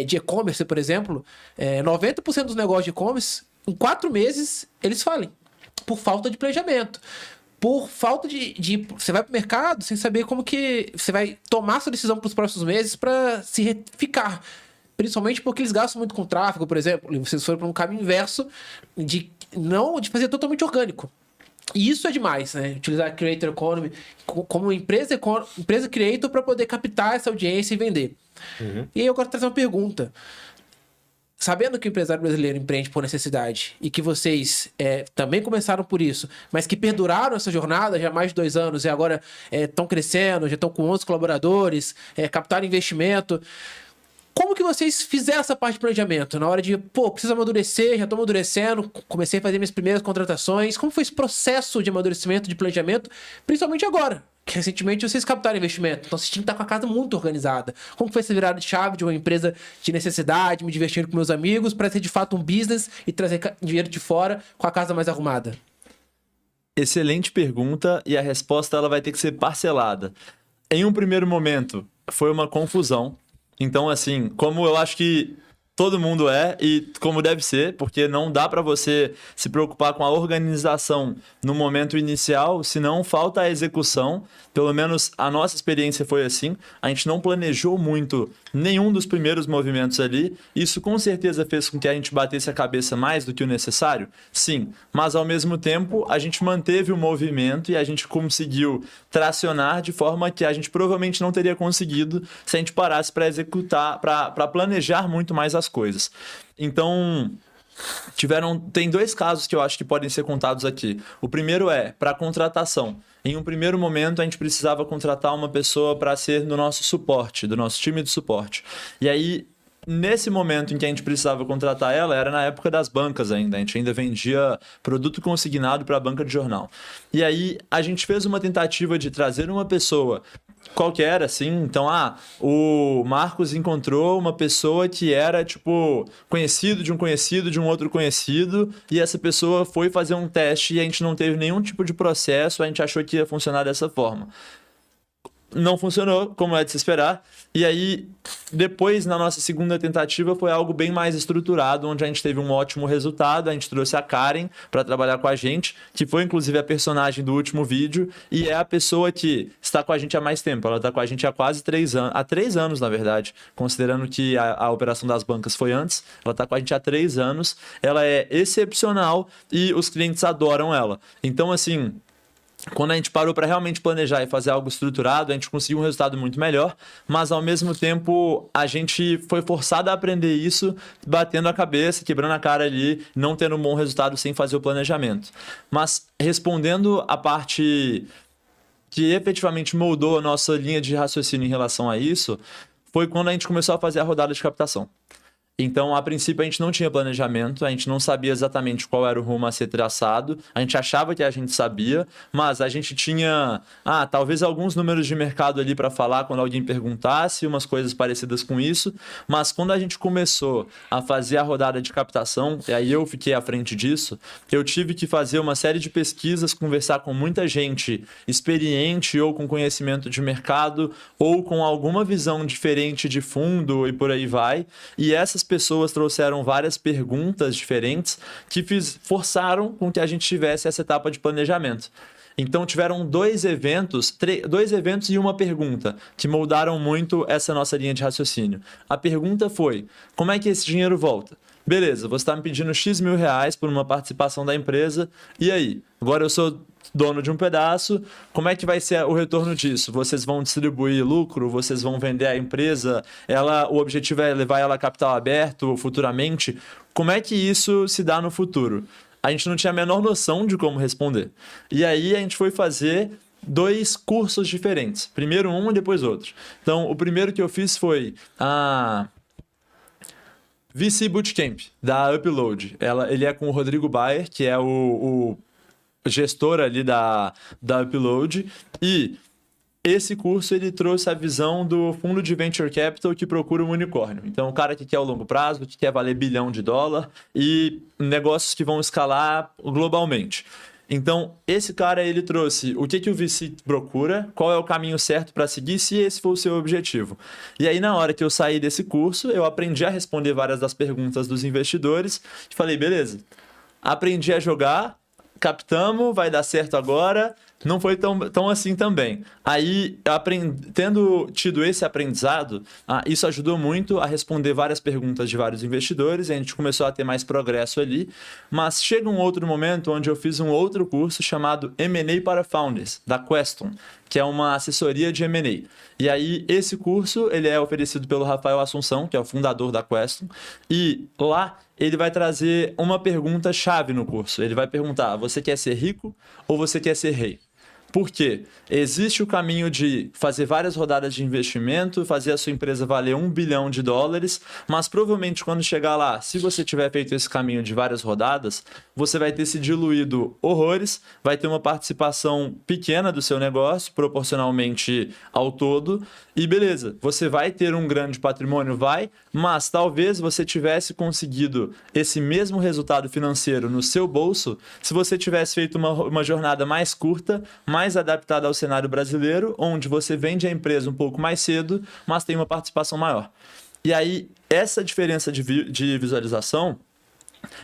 de e-commerce, por exemplo, 90% dos negócios de e-commerce, em 4 meses, eles falem, por falta de planejamento. Por falta de você vai para o mercado sem saber como que você vai tomar sua decisão para os próximos meses para se retificar. Principalmente porque eles gastam muito com tráfego, por exemplo. E vocês foram para um caminho inverso de fazer totalmente orgânico. E isso é demais, né? Utilizar a Creator Economy como empresa creator para poder captar essa audiência e vender. Uhum. E aí eu quero trazer uma pergunta. Sabendo que o empresário brasileiro empreende por necessidade e que vocês também começaram por isso, mas que perduraram essa jornada já há mais de 2 anos e agora estão crescendo, já estão com 11 colaboradores, captaram investimento... Como que vocês fizeram essa parte de planejamento? Na hora de, preciso amadurecer, já tô amadurecendo, comecei a fazer minhas primeiras contratações. Como foi esse processo de amadurecimento, de planejamento, principalmente agora? Que recentemente vocês captaram investimento, então vocês tinham que estar com a casa muito organizada. Como foi essa virada de chave de uma empresa de necessidade, me divertindo com meus amigos, para ser de fato um business e trazer dinheiro de fora com a casa mais arrumada? Excelente pergunta, e a resposta ela vai ter que ser parcelada. Em um primeiro momento, foi uma confusão. Então, assim, como eu acho que todo mundo e como deve ser, porque não dá para você se preocupar com a organização no momento inicial, senão falta a execução. Pelo menos a nossa experiência foi assim. A gente não planejou muito nenhum dos primeiros movimentos ali. Isso com certeza fez com que a gente batesse a cabeça mais do que o necessário? Sim. Mas ao mesmo tempo, a gente manteve o movimento e a gente conseguiu tracionar de forma que a gente provavelmente não teria conseguido se a gente parasse para executar, para planejar muito mais as coisas. Então, tem 2 casos que eu acho que podem ser contados aqui. O primeiro é para contratação. Em um primeiro momento, a gente precisava contratar uma pessoa para ser do nosso suporte, do nosso time de suporte. E aí, nesse momento em que a gente precisava contratar ela, era na época das bancas ainda. A gente ainda vendia produto consignado para a banca de jornal. E aí, a gente fez uma tentativa de trazer uma pessoa qualquer, assim. Então, o Marcos encontrou uma pessoa que era, tipo, conhecido de um outro conhecido, e essa pessoa foi fazer um teste e a gente não teve nenhum tipo de processo, a gente achou que ia funcionar dessa forma. Não funcionou, como é de se esperar. E aí, depois, na nossa segunda tentativa, foi algo bem mais estruturado, onde a gente teve um ótimo resultado. A gente trouxe a Karen para trabalhar com a gente, que foi, inclusive, a personagem do último vídeo, e é a pessoa que está com a gente há mais tempo. Ela está com a gente há quase 3 anos. Há 3 anos, na verdade, considerando que a operação das bancas foi antes. Ela está com a gente há 3 anos. Ela é excepcional e os clientes adoram ela. Então, assim, quando a gente parou para realmente planejar e fazer algo estruturado, a gente conseguiu um resultado muito melhor, mas ao mesmo tempo a gente foi forçado a aprender isso, batendo a cabeça, quebrando a cara ali, não tendo um bom resultado sem fazer o planejamento. Mas respondendo a parte que efetivamente moldou a nossa linha de raciocínio em relação a isso, foi quando a gente começou a fazer a rodada de captação. Então, a princípio, a gente não tinha planejamento, a gente não sabia exatamente qual era o rumo a ser traçado, a gente achava que a gente sabia, mas a gente tinha, talvez alguns números de mercado ali para falar quando alguém perguntasse, umas coisas parecidas com isso, mas quando a gente começou a fazer a rodada de captação, e aí eu fiquei à frente disso, eu tive que fazer uma série de pesquisas, conversar com muita gente experiente ou com conhecimento de mercado ou com alguma visão diferente de fundo e por aí vai, e essas pessoas trouxeram várias perguntas diferentes que forçaram com que a gente tivesse essa etapa de planejamento. Então tiveram 2 eventos e uma pergunta que moldaram muito essa nossa linha de raciocínio. A pergunta foi: como é que esse dinheiro volta? Beleza, você está me pedindo X mil reais por uma participação da empresa, e aí? Agora eu sou dono de um pedaço, como é que vai ser o retorno disso? Vocês vão distribuir lucro? Vocês vão vender a empresa? O objetivo é levar ela a capital aberto futuramente? Como é que isso se dá no futuro? A gente não tinha a menor noção de como responder. E aí a gente foi fazer 2 cursos diferentes. Primeiro um e depois outro. Então, o primeiro que eu fiz foi a VC Bootcamp, da Upload. Ele é com o Rodrigo Bayer, que é o gestor ali da Upload, e esse curso ele trouxe a visão do fundo de Venture Capital que procura um unicórnio. Então, o cara que quer o longo prazo, que quer valer $1 bilhão e negócios que vão escalar globalmente. Então, esse cara ele trouxe o que o VC procura, qual é o caminho certo para seguir, se esse for o seu objetivo. E aí, na hora que eu saí desse curso, eu aprendi a responder várias das perguntas dos investidores e falei, beleza, aprendi a jogar, captamos, vai dar certo agora, não foi tão assim também. Aí, tendo tido esse aprendizado, isso ajudou muito a responder várias perguntas de vários investidores, e a gente começou a ter mais progresso ali, mas chega um outro momento onde eu fiz um outro curso chamado M&A para Founders, da Queston, que é uma assessoria de M&A. E aí, esse curso ele é oferecido pelo Rafael Assunção, que é o fundador da Queston, e lá ele vai trazer uma pergunta-chave no curso. Ele vai perguntar, você quer ser rico ou você quer ser rei? Por quê? Existe o caminho de fazer várias rodadas de investimento, fazer a sua empresa valer $1 bilhão, mas provavelmente quando chegar lá, se você tiver feito esse caminho de várias rodadas, você vai ter se diluído horrores, vai ter uma participação pequena do seu negócio, proporcionalmente ao todo, e beleza, você vai ter um grande patrimônio, vai, mas talvez você tivesse conseguido esse mesmo resultado financeiro no seu bolso se você tivesse feito uma jornada mais curta, mais adaptada ao cenário brasileiro, onde você vende a empresa um pouco mais cedo, mas tem uma participação maior. E aí, essa diferença de visualização,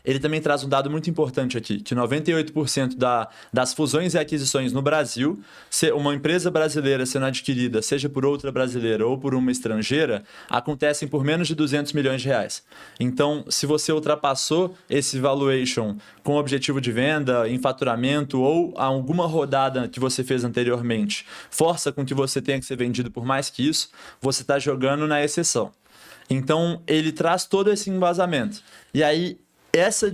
ele também traz um dado muito importante aqui, que 98% das fusões e aquisições no Brasil, se uma empresa brasileira sendo adquirida, seja por outra brasileira ou por uma estrangeira, acontecem por menos de R$200 milhões. Então, se você ultrapassou esse valuation com objetivo de venda, em faturamento ou alguma rodada que você fez anteriormente, força com que você tenha que ser vendido por mais que isso, você está jogando na exceção. Então, ele traz todo esse embasamento. E aí, essa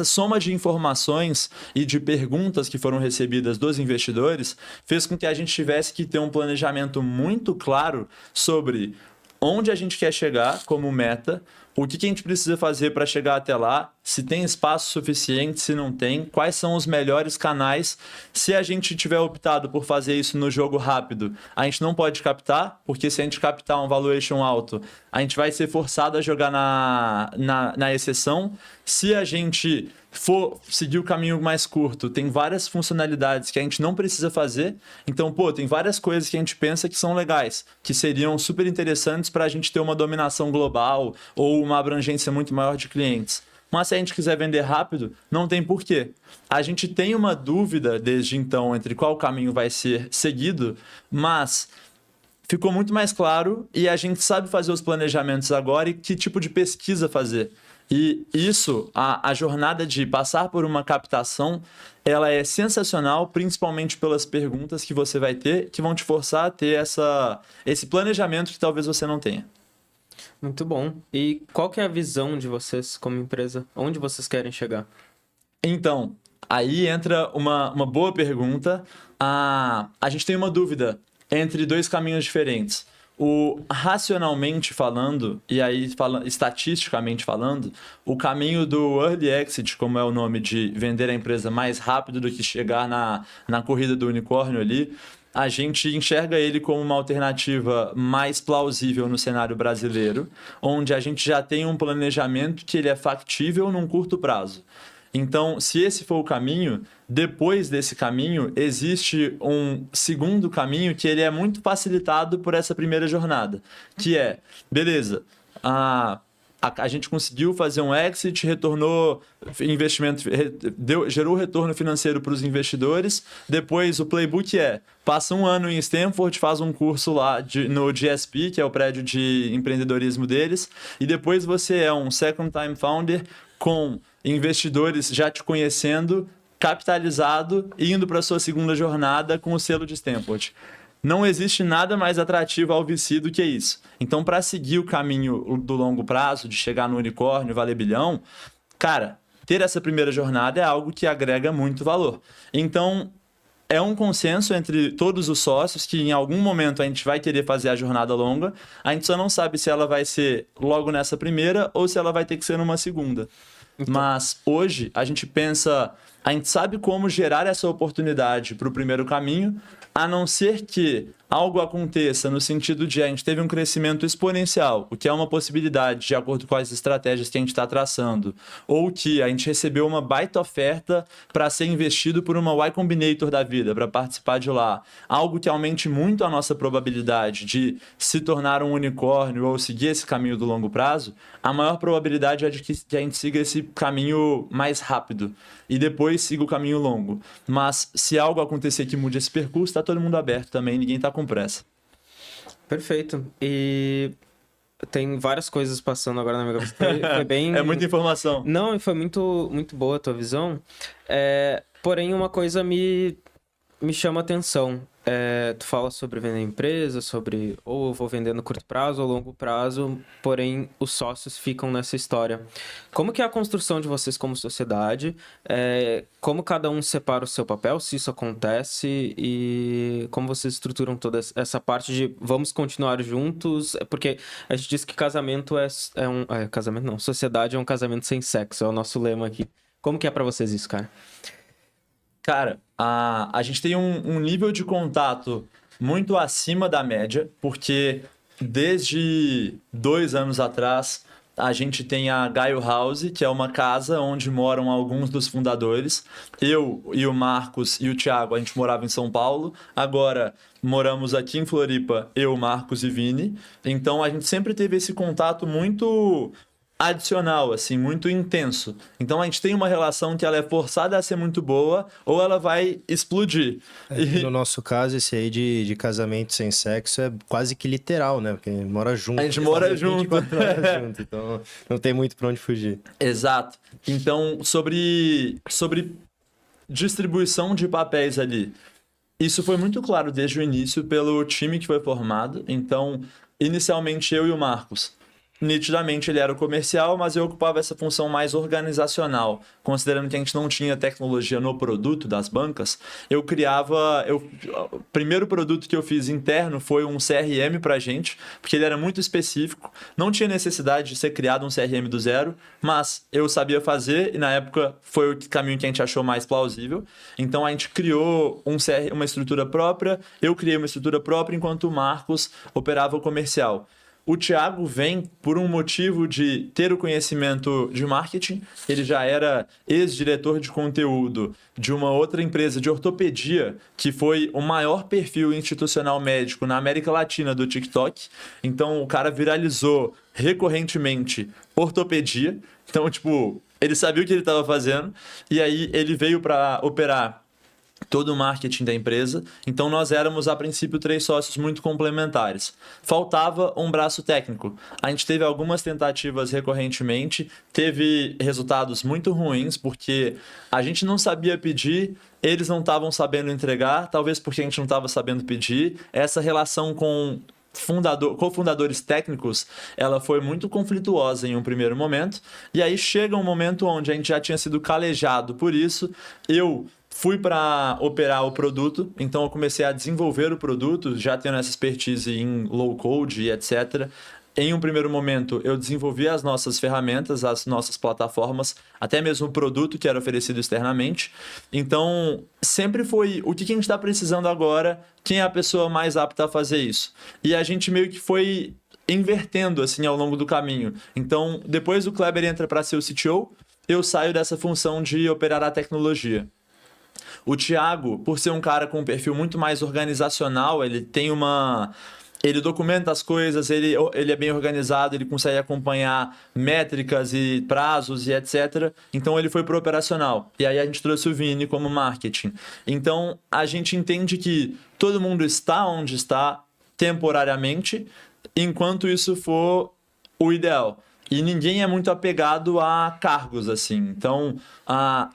soma de informações e de perguntas que foram recebidas dos investidores fez com que a gente tivesse que ter um planejamento muito claro sobre onde a gente quer chegar como meta, o que a gente precisa fazer para chegar até lá, se tem espaço suficiente, se não tem, quais são os melhores canais. Se a gente tiver optado por fazer isso no jogo rápido, a gente não pode captar, porque se a gente captar um valuation alto, a gente vai ser forçado a jogar na exceção. Se a gente for seguir o caminho mais curto, tem várias funcionalidades que a gente não precisa fazer. Então, tem várias coisas que a gente pensa que são legais, que seriam super interessantes para a gente ter uma dominação global ou uma abrangência muito maior de clientes. Mas se a gente quiser vender rápido, não tem porquê. A gente tem uma dúvida desde então entre qual caminho vai ser seguido, mas ficou muito mais claro e a gente sabe fazer os planejamentos agora e que tipo de pesquisa fazer. E isso, a jornada de passar por uma captação, ela é sensacional, principalmente pelas perguntas que você vai ter, que vão te forçar a ter esse planejamento que talvez você não tenha. Muito bom. E qual que é a visão de vocês como empresa? Onde vocês querem chegar? Então, aí entra uma boa pergunta. A gente tem uma dúvida entre dois caminhos diferentes. Racionalmente falando, e aí estatisticamente falando, o caminho do early exit, como é o nome de vender a empresa mais rápido do que chegar na corrida do unicórnio ali, a gente enxerga ele como uma alternativa mais plausível no cenário brasileiro, onde a gente já tem um planejamento que ele é factível num curto prazo. Então, se esse for o caminho, depois desse caminho, existe um segundo caminho que ele é muito facilitado por essa primeira jornada, que é, beleza, a gente conseguiu fazer um exit, retornou investimento, gerou retorno financeiro para os investidores. Depois, o playbook passa um ano em Stanford, faz um curso lá no GSP, que é o prédio de empreendedorismo deles, e depois você é um second time founder com investidores já te conhecendo, capitalizado e indo para a sua segunda jornada com o selo de Stanford. Não existe nada mais atrativo ao VC do que isso. Então, para seguir o caminho do longo prazo, de chegar no unicórnio, valer bilhão, cara, ter essa primeira jornada é algo que agrega muito valor. Então, é um consenso entre todos os sócios que em algum momento a gente vai querer fazer a jornada longa. A gente só não sabe se ela vai ser logo nessa primeira ou se ela vai ter que ser numa segunda. Então, mas hoje a gente sabe como gerar essa oportunidade para o primeiro caminho, a não ser que algo aconteça no sentido de a gente teve um crescimento exponencial, o que é uma possibilidade de acordo com as estratégias que a gente está traçando, ou que a gente recebeu uma baita oferta para ser investido por uma Y Combinator da vida, para participar de lá, algo que aumente muito a nossa probabilidade de se tornar um unicórnio ou seguir esse caminho do longo prazo, a maior probabilidade é de que a gente siga esse caminho mais rápido e depois siga o caminho longo. Mas se algo acontecer que mude esse percurso, está todo mundo aberto também, ninguém está com pressa. Perfeito. E tem várias coisas passando agora na minha cabeça. Foi bem... É muita informação. Não, foi muito, muito boa a tua visão. Porém, uma coisa me chama a atenção. tu fala sobre vender empresa, sobre ou eu vou vender no curto prazo ou longo prazo, porém os sócios ficam nessa história. Como que é a construção de vocês como sociedade? Como cada um separa o seu papel, se isso acontece, e como vocês estruturam toda essa parte de vamos continuar juntos? Porque a gente diz que casamento casamento não, sociedade é um casamento sem sexo, é o nosso lema aqui. Como que é pra vocês isso, cara? Cara, a gente tem um nível de contato muito acima da média, porque desde 2 anos atrás a gente tem a Gaio House, que é uma casa onde moram alguns dos fundadores. Eu e o Marcos e o Thiago, a gente morava em São Paulo. Agora moramos aqui em Floripa, eu, Marcos e Vini. Então a gente sempre teve esse contato muito adicional, assim, muito intenso. Então a gente tem uma relação que ela é forçada a ser muito boa ou ela vai explodir. No nosso caso, esse aí de casamento sem sexo é quase que literal, né? Porque mora junto. A gente mora junto. 24 horas junto, então não tem muito pra onde fugir. Exato. Então, sobre distribuição de papéis ali, isso foi muito claro desde o início pelo time que foi formado. Então, inicialmente eu e o Marcos, nitidamente ele era o comercial, mas eu ocupava essa função mais organizacional. Considerando que a gente não tinha tecnologia no produto das bancas, o primeiro produto que eu fiz interno foi um CRM pra gente, porque ele era muito específico. Não tinha necessidade de ser criado um CRM do zero, mas eu sabia fazer e na época foi o caminho que a gente achou mais plausível. Então a gente criou uma estrutura própria, eu criei uma estrutura própria, enquanto o Marcos operava o comercial. O Thiago vem por um motivo de ter o conhecimento de marketing. Ele já era ex-diretor de conteúdo de uma outra empresa de ortopedia, que foi o maior perfil institucional médico na América Latina do TikTok. Então, o cara viralizou recorrentemente ortopedia. Então, ele sabia o que ele estava fazendo. E aí, ele veio para operar todo o marketing da empresa. Então nós éramos a princípio 3 sócios muito complementares. Faltava um braço técnico. A gente teve algumas tentativas recorrentemente, teve resultados muito ruins porque a gente não sabia pedir, eles não estavam sabendo entregar, talvez porque a gente não estava sabendo pedir. Essa relação com cofundadores técnicos, ela foi muito conflituosa em um primeiro momento, e aí chega um momento onde a gente já tinha sido calejado por isso. Eu fui para operar o produto, então eu comecei a desenvolver o produto, já tendo essa expertise em low code e etc. Em um primeiro momento, eu desenvolvi as nossas ferramentas, as nossas plataformas, até mesmo o produto que era oferecido externamente. Então, sempre foi o que a gente está precisando agora, quem é a pessoa mais apta a fazer isso. E a gente meio que foi invertendo assim ao longo do caminho. Então, depois o Kleber entra para ser o CTO, eu saio dessa função de operar a tecnologia. O Thiago, por ser um cara com um perfil muito mais organizacional, ele documenta as coisas, ele é bem organizado, ele consegue acompanhar métricas e prazos e etc. Então ele foi pro operacional. E aí a gente trouxe o Vini como marketing. Então a gente entende que todo mundo está onde está temporariamente, enquanto isso for o ideal. E ninguém é muito apegado a cargos, assim. Então,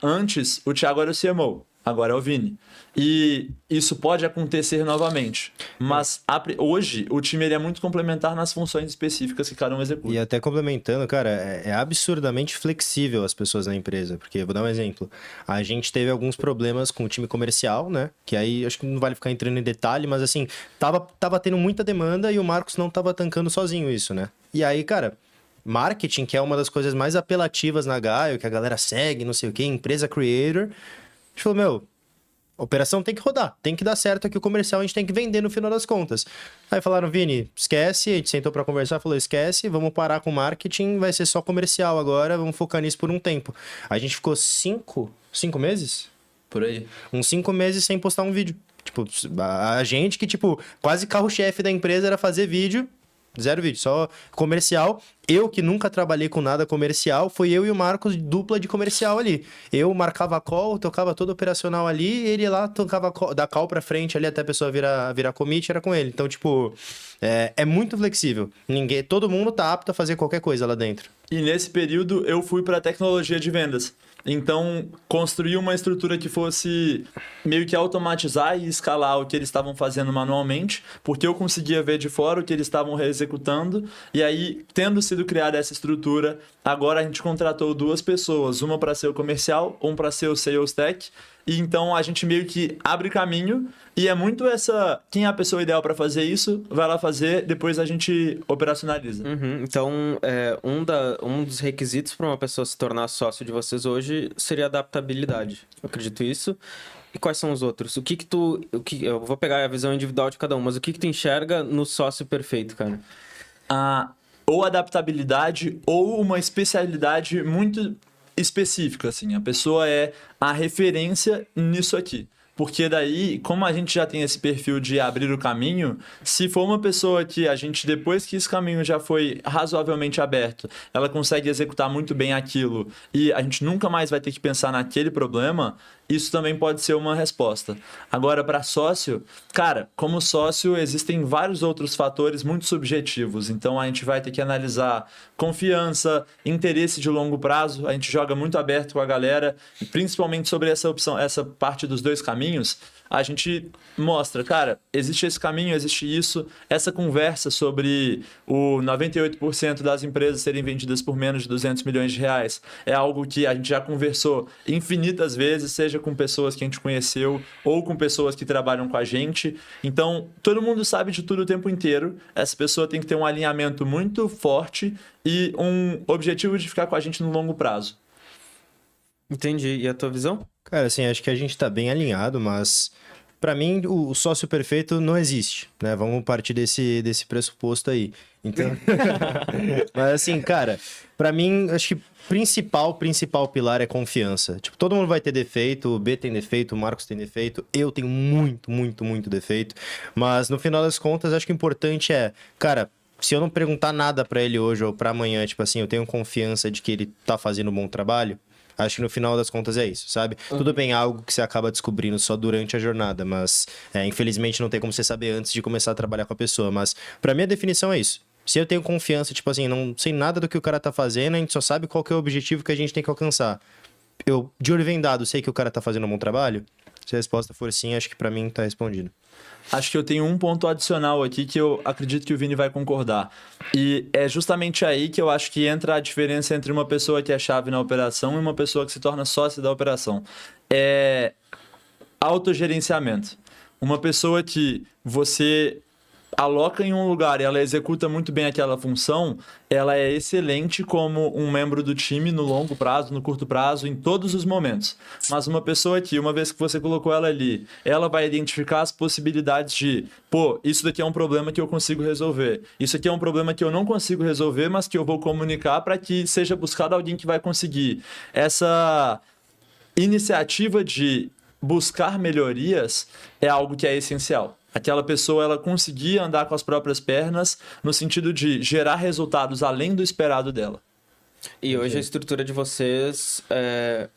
antes, o Thiago era o CMO, agora é o Vini. E isso pode acontecer novamente. Mas hoje, o time ele é muito complementar nas funções específicas que cada um executa. E até complementando, cara, é absurdamente flexível as pessoas na empresa. Porque, vou dar um exemplo. A gente teve alguns problemas com o time comercial, né? Que aí, acho que não vale ficar entrando em detalhe, mas assim, tava tendo muita demanda e o Marcos não tava tancando sozinho isso, né? E aí, cara, marketing, que é uma das coisas mais apelativas na Gaio, que a galera segue, não sei o quê, empresa creator. A gente falou, a operação tem que rodar, tem que dar certo aqui o comercial, a gente tem que vender no final das contas. Aí falaram, Vini, esquece, a gente sentou pra conversar, falou, esquece, vamos parar com marketing, vai ser só comercial agora, vamos focar nisso por um tempo. A gente ficou 5 meses? Por aí. Uns 5 meses sem postar um vídeo. Tipo, a gente que, quase carro-chefe da empresa era fazer vídeo, 0 vídeo, só comercial. Eu, que nunca trabalhei com nada comercial, foi eu e o Marcos dupla de comercial ali. Eu marcava call, tocava todo operacional ali, ele lá tocava da call pra frente ali até a pessoa virar commit, era com ele. Então, é muito flexível. Todo mundo tá apto a fazer qualquer coisa lá dentro. E nesse período eu fui para tecnologia de vendas. Então, construir uma estrutura que fosse meio que automatizar e escalar o que eles estavam fazendo manualmente, porque eu conseguia ver de fora o que eles estavam executando, e aí, tendo sido criada essa estrutura, agora a gente contratou 2 pessoas, uma para ser o comercial, um para ser o sales tech, e então a gente meio que abre caminho, e é muito quem é a pessoa ideal para fazer isso, vai lá fazer, depois a gente operacionaliza. Uhum. Então, um dos requisitos para uma pessoa se tornar sócio de vocês hoje seria a adaptabilidade. Eu acredito isso. E quais são os outros? Eu vou pegar a visão individual de cada um, mas o que tu enxerga no sócio perfeito, cara? Ou adaptabilidade ou uma especialidade muito específica, assim. A pessoa é a referência nisso aqui. Porque daí, como a gente já tem esse perfil de abrir o caminho, se for uma pessoa que a gente, depois que esse caminho já foi razoavelmente aberto, ela consegue executar muito bem aquilo e a gente nunca mais vai ter que pensar naquele problema, isso também pode ser uma resposta. Agora, para sócio, cara, como sócio, existem vários outros fatores muito subjetivos. Então, a gente vai ter que analisar confiança, interesse de longo prazo. A gente joga muito aberto com a galera, principalmente sobre essa opção, essa parte dos 2 caminhos. A gente mostra, cara, existe esse caminho, existe isso. Essa conversa sobre o 98% das empresas serem vendidas por menos de 200 milhões de reais é algo que a gente já conversou infinitas vezes, seja com pessoas que a gente conheceu ou com pessoas que trabalham com a gente. Então, todo mundo sabe de tudo o tempo inteiro. Essa pessoa tem que ter um alinhamento muito forte e um objetivo de ficar com a gente no longo prazo. Entendi. E a tua visão? Cara, assim, acho que a gente tá bem alinhado, mas pra mim o sócio perfeito não existe, né? Vamos partir desse pressuposto aí. Então, mas assim, cara, pra mim, acho que principal pilar é confiança. Tipo, todo mundo vai ter defeito, o B tem defeito, o Marcos tem defeito, eu tenho muito defeito, mas no final das contas, acho que o importante é, cara, se eu não perguntar nada pra ele hoje ou pra amanhã, tipo assim, eu tenho confiança de que ele tá fazendo um bom trabalho. Acho que no final das contas é isso, sabe? Tudo bem, algo que você acaba descobrindo só durante a jornada, mas infelizmente não tem como você saber antes de começar a trabalhar com a pessoa. Mas pra mim a definição é isso. Se eu tenho confiança, tipo assim, não sei nada do que o cara tá fazendo, a gente só sabe qual que é o objetivo que a gente tem que alcançar. Eu, de olho vendado, sei que o cara tá fazendo um bom trabalho? Se a resposta for sim, acho que pra mim tá respondido. Acho que eu tenho um ponto adicional aqui que eu acredito que o Vini vai concordar. E é justamente aí que eu acho que entra a diferença entre uma pessoa que é chave na operação e uma pessoa que se torna sócia da operação. É autogerenciamento. Uma pessoa que você aloca em um lugar e ela executa muito bem aquela função, ela é excelente como um membro do time no longo prazo, no curto prazo, em todos os momentos. Mas uma pessoa que, uma vez que você colocou ela ali, ela vai identificar as possibilidades de, pô, isso daqui é um problema que eu consigo resolver. Isso aqui é um problema que eu não consigo resolver, mas que eu vou comunicar para que seja buscado alguém que vai conseguir. Essa iniciativa de buscar melhorias é algo que é essencial. Aquela pessoa, ela conseguia andar com as próprias pernas no sentido de gerar resultados além do esperado dela. E hoje a estrutura de vocês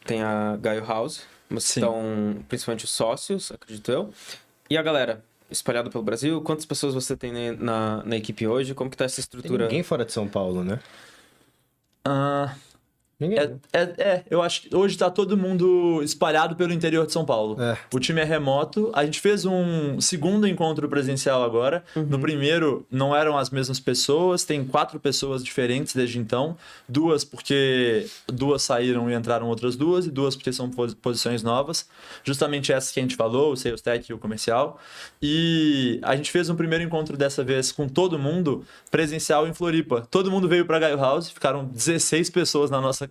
tem a Gaio House, vocês estão principalmente os sócios, acredito eu, e a galera espalhada pelo Brasil. Quantas pessoas você tem na equipe hoje? Como que tá essa estrutura? Tem ninguém fora de São Paulo, né? Ninguém. Eu acho que hoje tá todo mundo espalhado pelo interior de São Paulo. O time é remoto. A gente fez um segundo encontro presencial agora. No primeiro, não eram as mesmas pessoas. Tem 4 pessoas diferentes desde então. 2 porque 2 saíram e entraram outras 2. E 2 porque são posições novas. Justamente essas que a gente falou, o Sales Tech e o comercial. E a gente fez um primeiro encontro dessa vez com todo mundo presencial em Floripa. Todo mundo veio pra Gaio House. Ficaram 16 pessoas na nossa casa.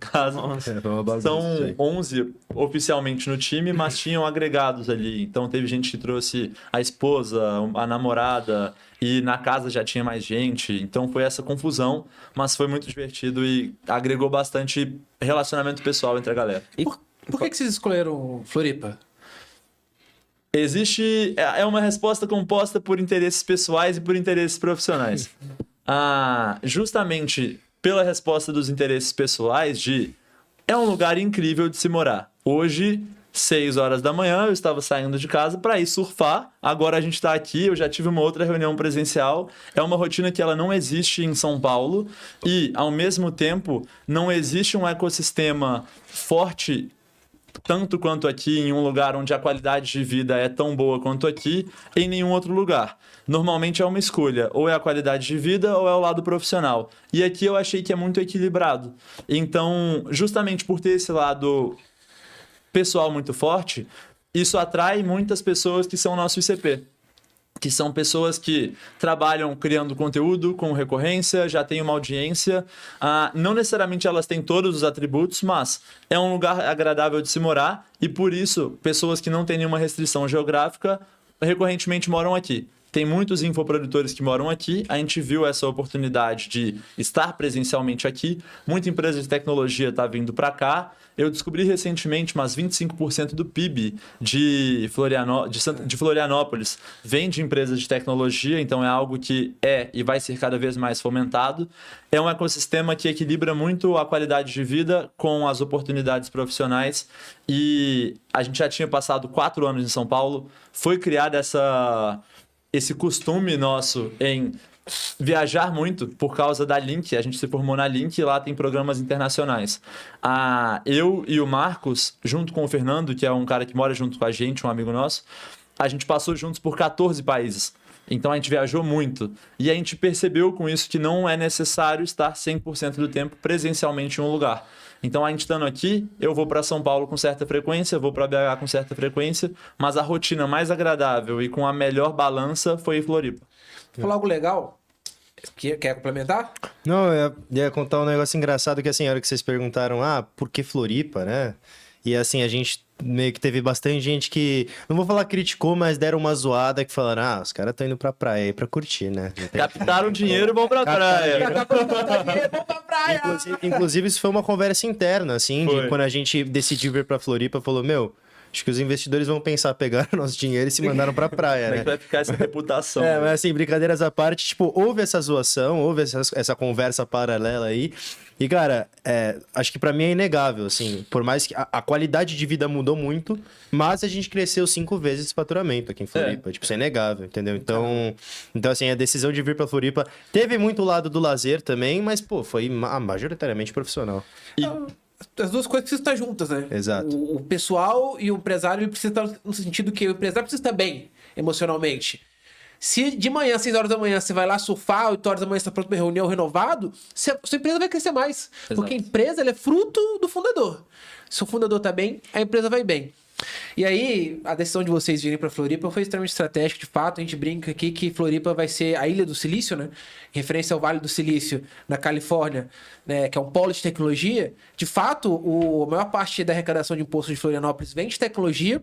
São 11 oficialmente no time, mas tinham agregados ali. Então teve gente que trouxe a esposa, a namorada, e na casa já tinha mais gente. Então foi essa confusão, mas foi muito divertido e agregou bastante relacionamento pessoal entre a galera. Por que vocês escolheram Floripa? É uma resposta composta por interesses pessoais e por interesses profissionais. Justamente pela resposta dos interesses pessoais é um lugar incrível de se morar. Hoje, 6 horas da manhã, eu estava saindo de casa para ir surfar. Agora a gente está aqui, eu já tive uma outra reunião presencial. É uma rotina que ela não existe em São Paulo e, ao mesmo tempo, não existe um ecossistema forte tanto quanto aqui, em um lugar onde a qualidade de vida é tão boa quanto aqui, em nenhum outro lugar. Normalmente é uma escolha, ou é a qualidade de vida ou é o lado profissional. E aqui eu achei que é muito equilibrado. Então, justamente por ter esse lado pessoal muito forte, isso atrai muitas pessoas que são nosso ICP. Que são pessoas que trabalham criando conteúdo com recorrência, já têm uma audiência. Não necessariamente elas têm todos os atributos, mas é um lugar agradável de se morar e, por isso, pessoas que não têm nenhuma restrição geográfica recorrentemente moram aqui. Tem muitos infoprodutores que moram aqui. A gente viu essa oportunidade de estar presencialmente aqui. Muita empresa de tecnologia está vindo para cá. Eu descobri recentemente, mas 25% do PIB de Florianópolis vem de empresas de tecnologia, então é algo que é e vai ser cada vez mais fomentado. É um ecossistema que equilibra muito a qualidade de vida com as oportunidades profissionais e a gente já tinha passado 4 anos em São Paulo. Foi criada esse costume nosso em viajar muito por causa da Link. A gente se formou na Link e lá tem programas internacionais. Eu e o Marcos, junto com o Fernando, que é um cara que mora junto com a gente, um amigo nosso, a gente passou juntos por 14 países. Então a gente viajou muito. E a gente percebeu com isso que não é necessário estar 100% do tempo presencialmente em um lugar. Então, a gente estando aqui, eu vou para São Paulo com certa frequência, vou para BH com certa frequência, mas a rotina mais agradável e com a melhor balança foi em Floripa. Falar algo legal? Quer complementar? Não, eu ia contar um negócio engraçado que, assim, a hora que vocês perguntaram, por que Floripa, né? E, assim, a gente meio que teve bastante gente que, não vou falar criticou, mas deram uma zoada que falaram, os caras estão indo pra praia aí pra curtir, né? Captaram dinheiro e vão pra praia. Inclusive, isso foi uma conversa interna, assim, de quando a gente decidiu vir pra Floripa, falou, acho que os investidores vão pensar, pegaram nosso dinheiro e se mandaram pra praia, Como é né? que vai ficar essa reputação? Mas assim, brincadeiras à parte, tipo, houve essa zoação, houve essa conversa paralela aí. E, cara, acho que pra mim é inegável, assim, por mais que a qualidade de vida mudou muito, mas a gente cresceu 5 vezes esse faturamento aqui em Floripa. Tipo, isso é inegável, entendeu? Então, assim, a decisão de vir pra Floripa teve muito lado do lazer também, mas, pô, foi majoritariamente profissional. As duas coisas precisam estar juntas, né? Exato. O pessoal e o empresário ele precisa estar no sentido que o empresário precisa estar bem emocionalmente. Se de manhã, 6 horas da manhã, você vai lá surfar, 8 horas da manhã você está pronto para reunião renovado, sua empresa vai crescer mais. Exato. Porque a empresa ela é fruto do fundador. Se o fundador está bem, a empresa vai bem. E aí, a decisão de vocês virem para Floripa foi extremamente estratégica, de fato. A gente brinca aqui que Floripa vai ser a Ilha do Silício, né? Em referência ao Vale do Silício, na Califórnia, né? Que é um polo de tecnologia. De fato, a maior parte da arrecadação de imposto de Florianópolis vem de tecnologia.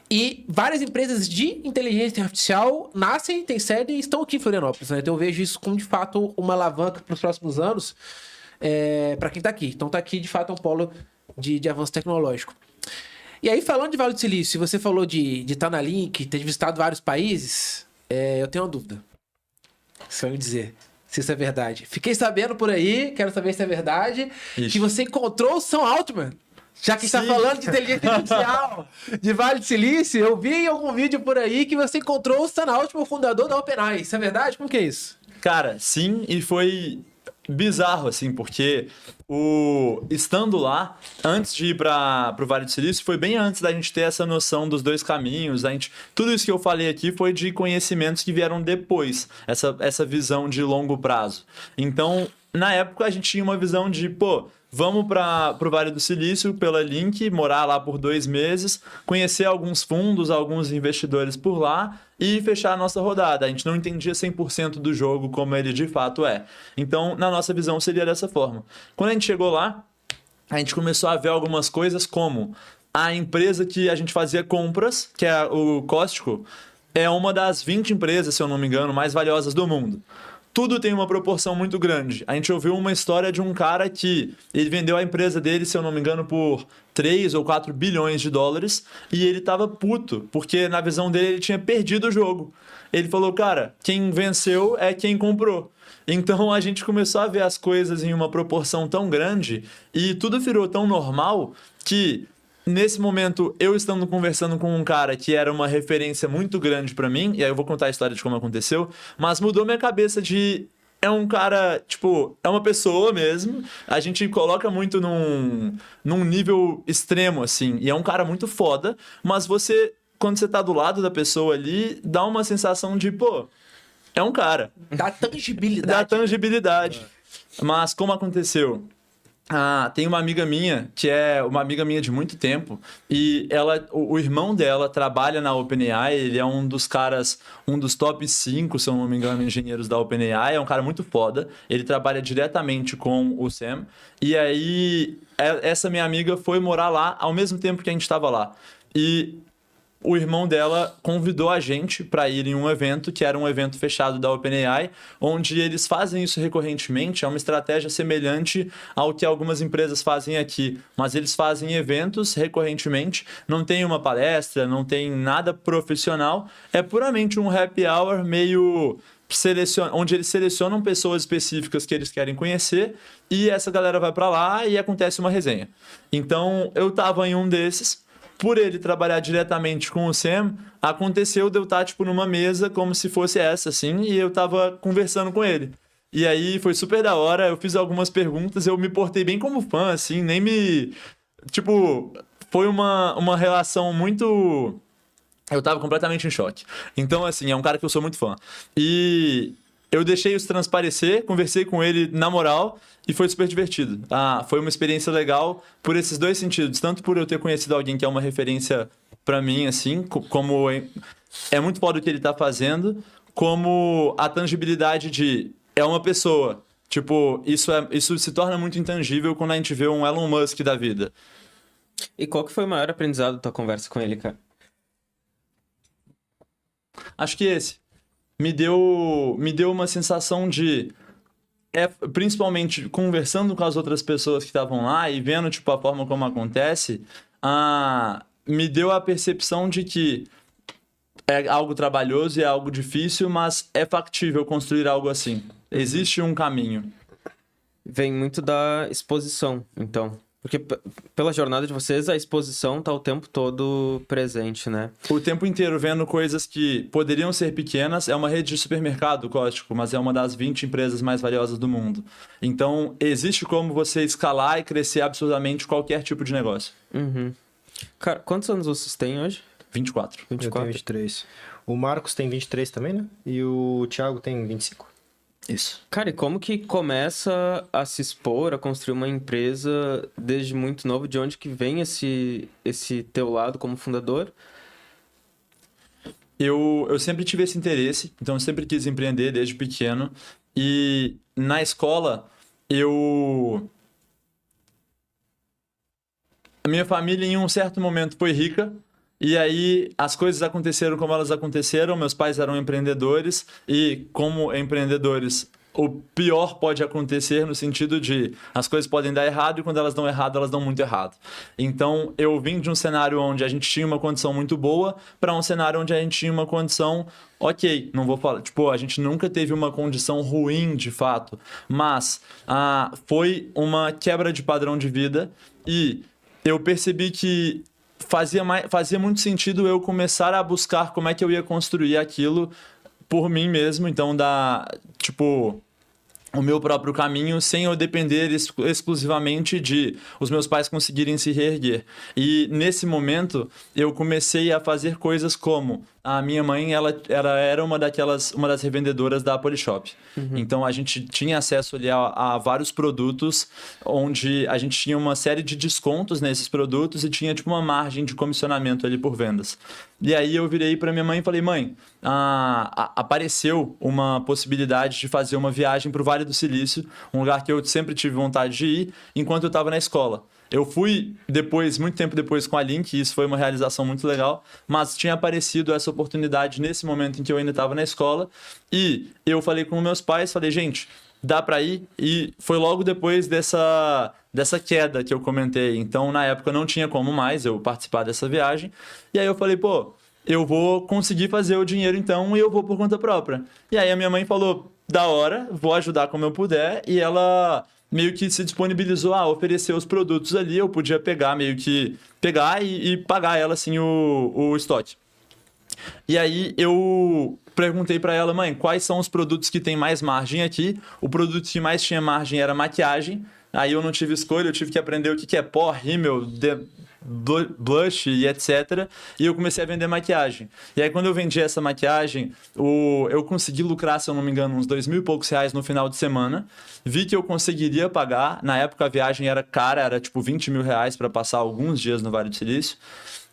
E várias empresas de inteligência artificial nascem, têm sede e estão aqui em Florianópolis, né? Então eu vejo isso como, de fato, uma alavanca para os próximos anos para quem está aqui. Então está aqui, de fato, é um polo de avanço tecnológico. E aí, falando de Vale do Silício, você falou de estar na Link, ter visitado vários países, eu tenho uma dúvida. Só me dizer se isso é verdade. Fiquei sabendo por aí, quero saber se é verdade, que você encontrou o Sam Altman. Já que está falando de inteligência artificial, de Vale do Silício, eu vi em algum vídeo por aí que você encontrou o Sam Altman, o fundador da OpenAI. Isso é verdade? Como que é isso? Cara, sim, e foi bizarro, assim, porque estando lá, antes de ir para o Vale do Silício, foi bem antes da gente ter essa noção dos dois caminhos. Tudo isso que eu falei aqui foi de conhecimentos que vieram depois, essa visão de longo prazo. Então, na época, a gente tinha uma visão de, vamos para o Vale do Silício pela Link, morar lá por 2 meses, conhecer alguns fundos, alguns investidores por lá e fechar a nossa rodada. A gente não entendia 100% do jogo como ele de fato é. Então, na nossa visão, seria dessa forma. Quando a gente chegou lá, a gente começou a ver algumas coisas como a empresa que a gente fazia compras, que é o Costco, é uma das 20 empresas, se eu não me engano, mais valiosas do mundo. Tudo tem uma proporção muito grande. A gente ouviu uma história de um cara que ele vendeu a empresa dele, se eu não me engano, por 3 ou 4 bilhões de dólares e ele tava puto, porque na visão dele ele tinha perdido o jogo. Ele falou, cara, quem venceu é quem comprou. Então a gente começou a ver as coisas em uma proporção tão grande e tudo virou tão normal que nesse momento, eu estando conversando com um cara que era uma referência muito grande pra mim, e aí eu vou contar a história de como aconteceu, mas mudou minha cabeça de... É um cara, tipo, é uma pessoa mesmo. A gente coloca muito num nível extremo, assim. E é um cara muito foda, mas você, quando você tá do lado da pessoa ali, dá uma sensação de, pô, é um cara. Dá tangibilidade. Dá tangibilidade. Mas como aconteceu? Tem uma amiga minha, que é uma amiga minha de muito tempo, e o irmão dela trabalha na OpenAI, ele é um dos caras, um dos top 5, se eu não me engano, engenheiros da OpenAI, é um cara muito foda, ele trabalha diretamente com o Sam, e aí essa minha amiga foi morar lá ao mesmo tempo que a gente estava lá. E o irmão dela convidou a gente para ir em um evento, que era um evento fechado da OpenAI, onde eles fazem isso recorrentemente, é uma estratégia semelhante ao que algumas empresas fazem aqui, mas eles fazem eventos recorrentemente, não tem uma palestra, não tem nada profissional, é puramente um happy hour meio... onde eles selecionam pessoas específicas que eles querem conhecer e essa galera vai para lá e acontece uma resenha. Então, eu tava em um desses. Por ele trabalhar diretamente com o Sam, aconteceu de eu estar, tipo, numa mesa como se fosse essa, assim, e eu tava conversando com ele. E aí foi super da hora, eu fiz algumas perguntas, eu me portei bem como fã, assim, nem me... Tipo, foi uma relação muito... Eu tava completamente em choque. Então, assim, é um cara que eu sou muito fã. E... eu deixei isso transparecer, conversei com ele na moral e foi super divertido. Foi uma experiência legal por esses dois sentidos. Tanto por eu ter conhecido alguém que é uma referência pra mim, assim, como é muito foda o que ele tá fazendo, como a tangibilidade de é uma pessoa. Tipo, isso se torna muito intangível quando a gente vê um Elon Musk da vida. E qual que foi o maior aprendizado da tua conversa com ele, cara? Acho que esse. Me deu uma sensação de... principalmente conversando com as outras pessoas que estavam lá e vendo, tipo, a forma como acontece, me deu a percepção de que é algo trabalhoso e é algo difícil, mas é factível construir algo assim. Existe um caminho. Vem muito da exposição, então. Porque pela jornada de vocês, a exposição tá o tempo todo presente, né? O tempo inteiro vendo coisas que poderiam ser pequenas. É uma rede de supermercado, Cóstico, mas é uma das 20 empresas mais valiosas do mundo. Então, existe como você escalar e crescer absurdamente qualquer tipo de negócio. Uhum. Cara, quantos anos vocês têm hoje? 24. Eu tenho 23. O Marcos tem 23 também, né? E o Thiago tem 25. Isso. Cara, e como que começa a se expor, a construir uma empresa desde muito novo? De onde que vem esse teu lado como fundador? Eu sempre tive esse interesse, então eu sempre quis empreender desde pequeno. E na escola, a minha família em um certo momento foi rica, e aí as coisas aconteceram como elas aconteceram. Meus pais eram empreendedores e, como empreendedores, o pior pode acontecer no sentido de as coisas podem dar errado e quando elas dão errado, elas dão muito errado. Então, eu vim de um cenário onde a gente tinha uma condição muito boa para um cenário onde a gente tinha uma condição ok, não vou falar, tipo, a gente nunca teve uma condição ruim de fato, mas foi uma quebra de padrão de vida e eu percebi que fazia muito sentido eu começar a buscar como é que eu ia construir aquilo por mim mesmo, então o meu próprio caminho sem eu depender exclusivamente de os meus pais conseguirem se reerguer. E nesse momento eu comecei a fazer coisas como a minha mãe, ela era uma das revendedoras da Polishop. Uhum. Então a gente tinha acesso ali a vários produtos onde a gente tinha uma série de descontos nesses produtos e tinha tipo uma margem de comissionamento ali por vendas. E aí eu virei para minha mãe e falei: mãe, apareceu uma possibilidade de fazer uma viagem para o Vale do Silício, um lugar que eu sempre tive vontade de ir enquanto eu estava na escola. Eu fui muito tempo depois com a Link, e isso foi uma realização muito legal, mas tinha aparecido essa oportunidade nesse momento em que eu ainda estava na escola, e eu falei com meus pais, falei: gente, dá para ir? E foi logo depois dessa queda que eu comentei, então na época não tinha como mais eu participar dessa viagem, e aí eu falei: pô, eu vou conseguir fazer o dinheiro então e eu vou por conta própria. E aí a minha mãe falou: da hora, vou ajudar como eu puder, e ela meio que se disponibilizou a oferecer os produtos ali, eu podia pegar e pagar ela assim o estoque. E aí eu perguntei pra ela, mãe, quais são os produtos que tem mais margem aqui? O produto que mais tinha margem era maquiagem. Aí eu não tive escolha, eu tive que aprender o que é pó, rímel, blush e etc. E eu comecei a vender maquiagem. E aí quando eu vendi essa maquiagem, eu consegui lucrar, se eu não me engano, uns R$2.000 e poucos no final de semana. Vi que eu conseguiria pagar. Na época a viagem era cara, era tipo R$20.000 para passar alguns dias no Vale do Silício.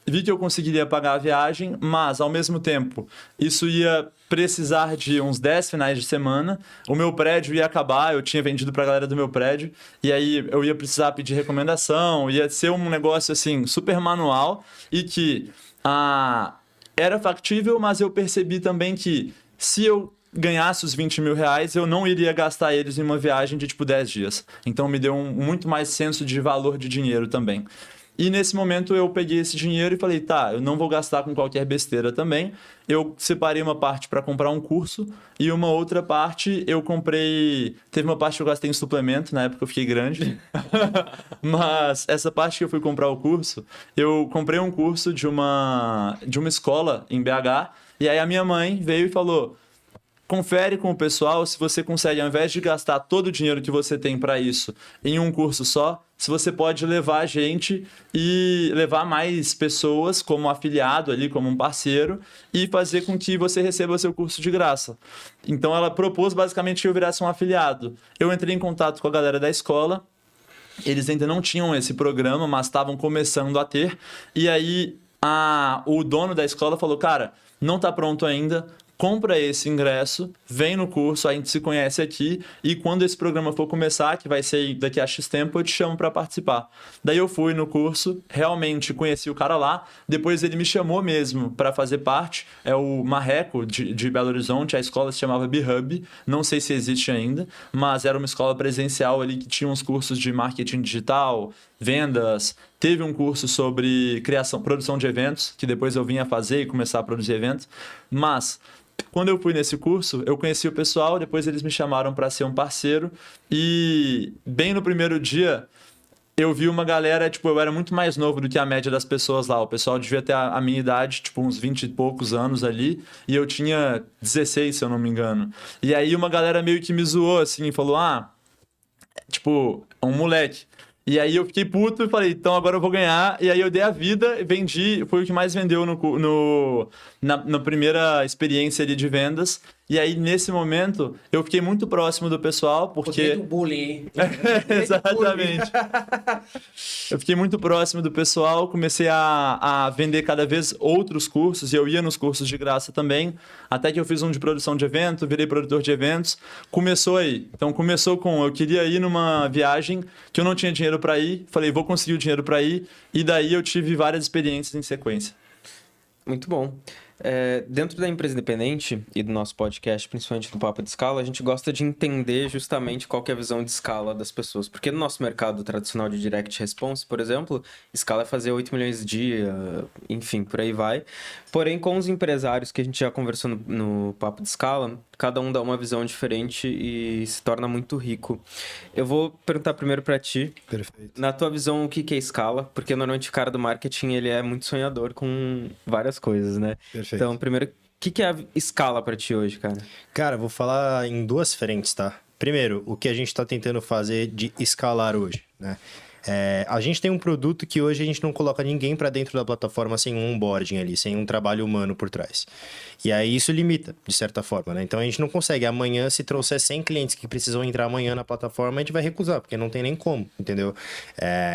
Vi que eu conseguiria pagar a viagem, mas, ao mesmo tempo, isso ia precisar de uns 10 finais de semana. O meu prédio ia acabar, eu tinha vendido para a galera do meu prédio, e aí eu ia precisar pedir recomendação, ia ser um negócio, assim, super manual, e que era factível, mas eu percebi também que se eu ganhasse os R$20.000, eu não iria gastar eles em uma viagem de, tipo, 10 dias. Então, me deu muito mais senso de valor de dinheiro também. E nesse momento eu peguei esse dinheiro e falei, tá, eu não vou gastar com qualquer besteira também. Eu separei uma parte para comprar um curso e uma outra parte eu comprei... Teve uma parte que eu gastei em suplemento, na época eu fiquei grande. Mas essa parte que eu fui comprar o curso, eu comprei um curso de uma escola em BH. E aí a minha mãe veio e falou... Confere com o pessoal se você consegue, ao invés de gastar todo o dinheiro que você tem para isso em um curso só, se você pode levar a gente e levar mais pessoas como afiliado ali, como um parceiro, e fazer com que você receba seu curso de graça. Então ela propôs basicamente que eu virasse um afiliado. Eu entrei em contato com a galera da escola, eles ainda não tinham esse programa, mas estavam começando a ter, e aí o dono da escola falou, cara, não está pronto ainda, compra esse ingresso, vem no curso, a gente se conhece aqui e quando esse programa for começar, que vai ser daqui a X tempo, eu te chamo para participar. Daí eu fui no curso, realmente conheci o cara lá, depois ele me chamou mesmo para fazer parte, é o Marreco de Belo Horizonte, a escola se chamava B-Hub, não sei se existe ainda, mas era uma escola presencial ali que tinha uns cursos de marketing digital, vendas, teve um curso sobre produção de eventos, que depois eu vim a fazer e começar a produzir eventos, mas quando eu fui nesse curso, eu conheci o pessoal, depois eles me chamaram para ser um parceiro e bem no primeiro dia eu vi uma galera, tipo, eu era muito mais novo do que a média das pessoas lá, o pessoal devia ter a minha idade, tipo, uns 20 e poucos anos ali, e eu tinha 16, se eu não me engano. E aí uma galera meio que me zoou, assim, e falou, tipo, um moleque. E aí eu fiquei puto e falei, então agora eu vou ganhar. E aí eu dei a vida, vendi, foi o que mais vendeu na primeira experiência ali de vendas. E aí, nesse momento, eu fiquei muito próximo do pessoal, porque... Do bullying. Exatamente. Eu fiquei muito próximo do pessoal, comecei a vender cada vez outros cursos, e eu ia nos cursos de graça também, até que eu fiz um de produção de evento, virei produtor de eventos, começou aí. Então, começou eu queria ir numa viagem que eu não tinha dinheiro para ir, falei, vou conseguir o dinheiro para ir, e daí eu tive várias experiências em sequência. Muito bom. Dentro da empresa independente e do nosso podcast, principalmente no Papo de Escala, a gente gosta de entender justamente qual que é a visão de escala das pessoas. Porque no nosso mercado tradicional de direct response, por exemplo, escala é fazer 8 milhões de dia, enfim, por aí vai. Porém, com os empresários que a gente já conversou no Papo de Escala, cada um dá uma visão diferente e se torna muito rico. Eu vou perguntar primeiro para ti. Perfeito. Na tua visão, o que é escala? Porque normalmente o cara do marketing, ele é muito sonhador com várias coisas, né? Perfeito. Então, primeiro, o que é a escala para ti hoje, cara? Cara, vou falar em duas frentes, tá? Primeiro, o que a gente está tentando fazer de escalar hoje, né? A gente tem um produto que hoje a gente não coloca ninguém para dentro da plataforma sem um onboarding ali, sem um trabalho humano por trás. E aí isso limita, de certa forma, né? Então a gente não consegue. Amanhã, se trouxer 100 clientes que precisam entrar amanhã na plataforma, a gente vai recusar, porque não tem nem como, entendeu?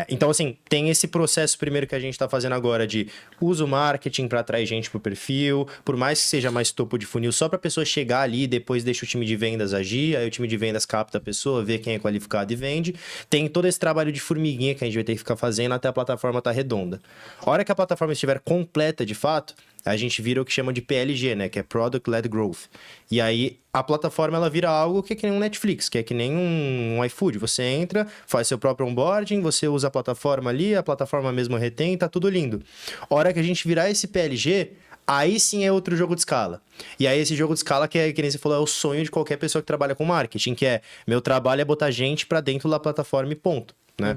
Então, assim, tem esse processo primeiro que a gente está fazendo agora de uso marketing para atrair gente pro perfil, por mais que seja mais topo de funil, só para a pessoa chegar ali, depois deixa o time de vendas agir, aí o time de vendas capta a pessoa, vê quem é qualificado e vende. Tem todo esse trabalho de formiguinha que a gente vai ter que ficar fazendo até a plataforma estar redonda. A hora que a plataforma estiver completa de fato, a gente vira o que chama de PLG, né? Que é Product Led Growth. E aí, a plataforma, ela vira algo que é que nem um Netflix, que é que nem um iFood. Você entra, faz seu próprio onboarding, você usa a plataforma ali, a plataforma mesmo retém, tá tudo lindo. A hora que a gente virar esse PLG, Aí sim é outro jogo de escala. E aí esse jogo de escala que nem você falou, é o sonho de qualquer pessoa que trabalha com marketing, que é, meu trabalho é botar gente pra dentro da plataforma e ponto, né?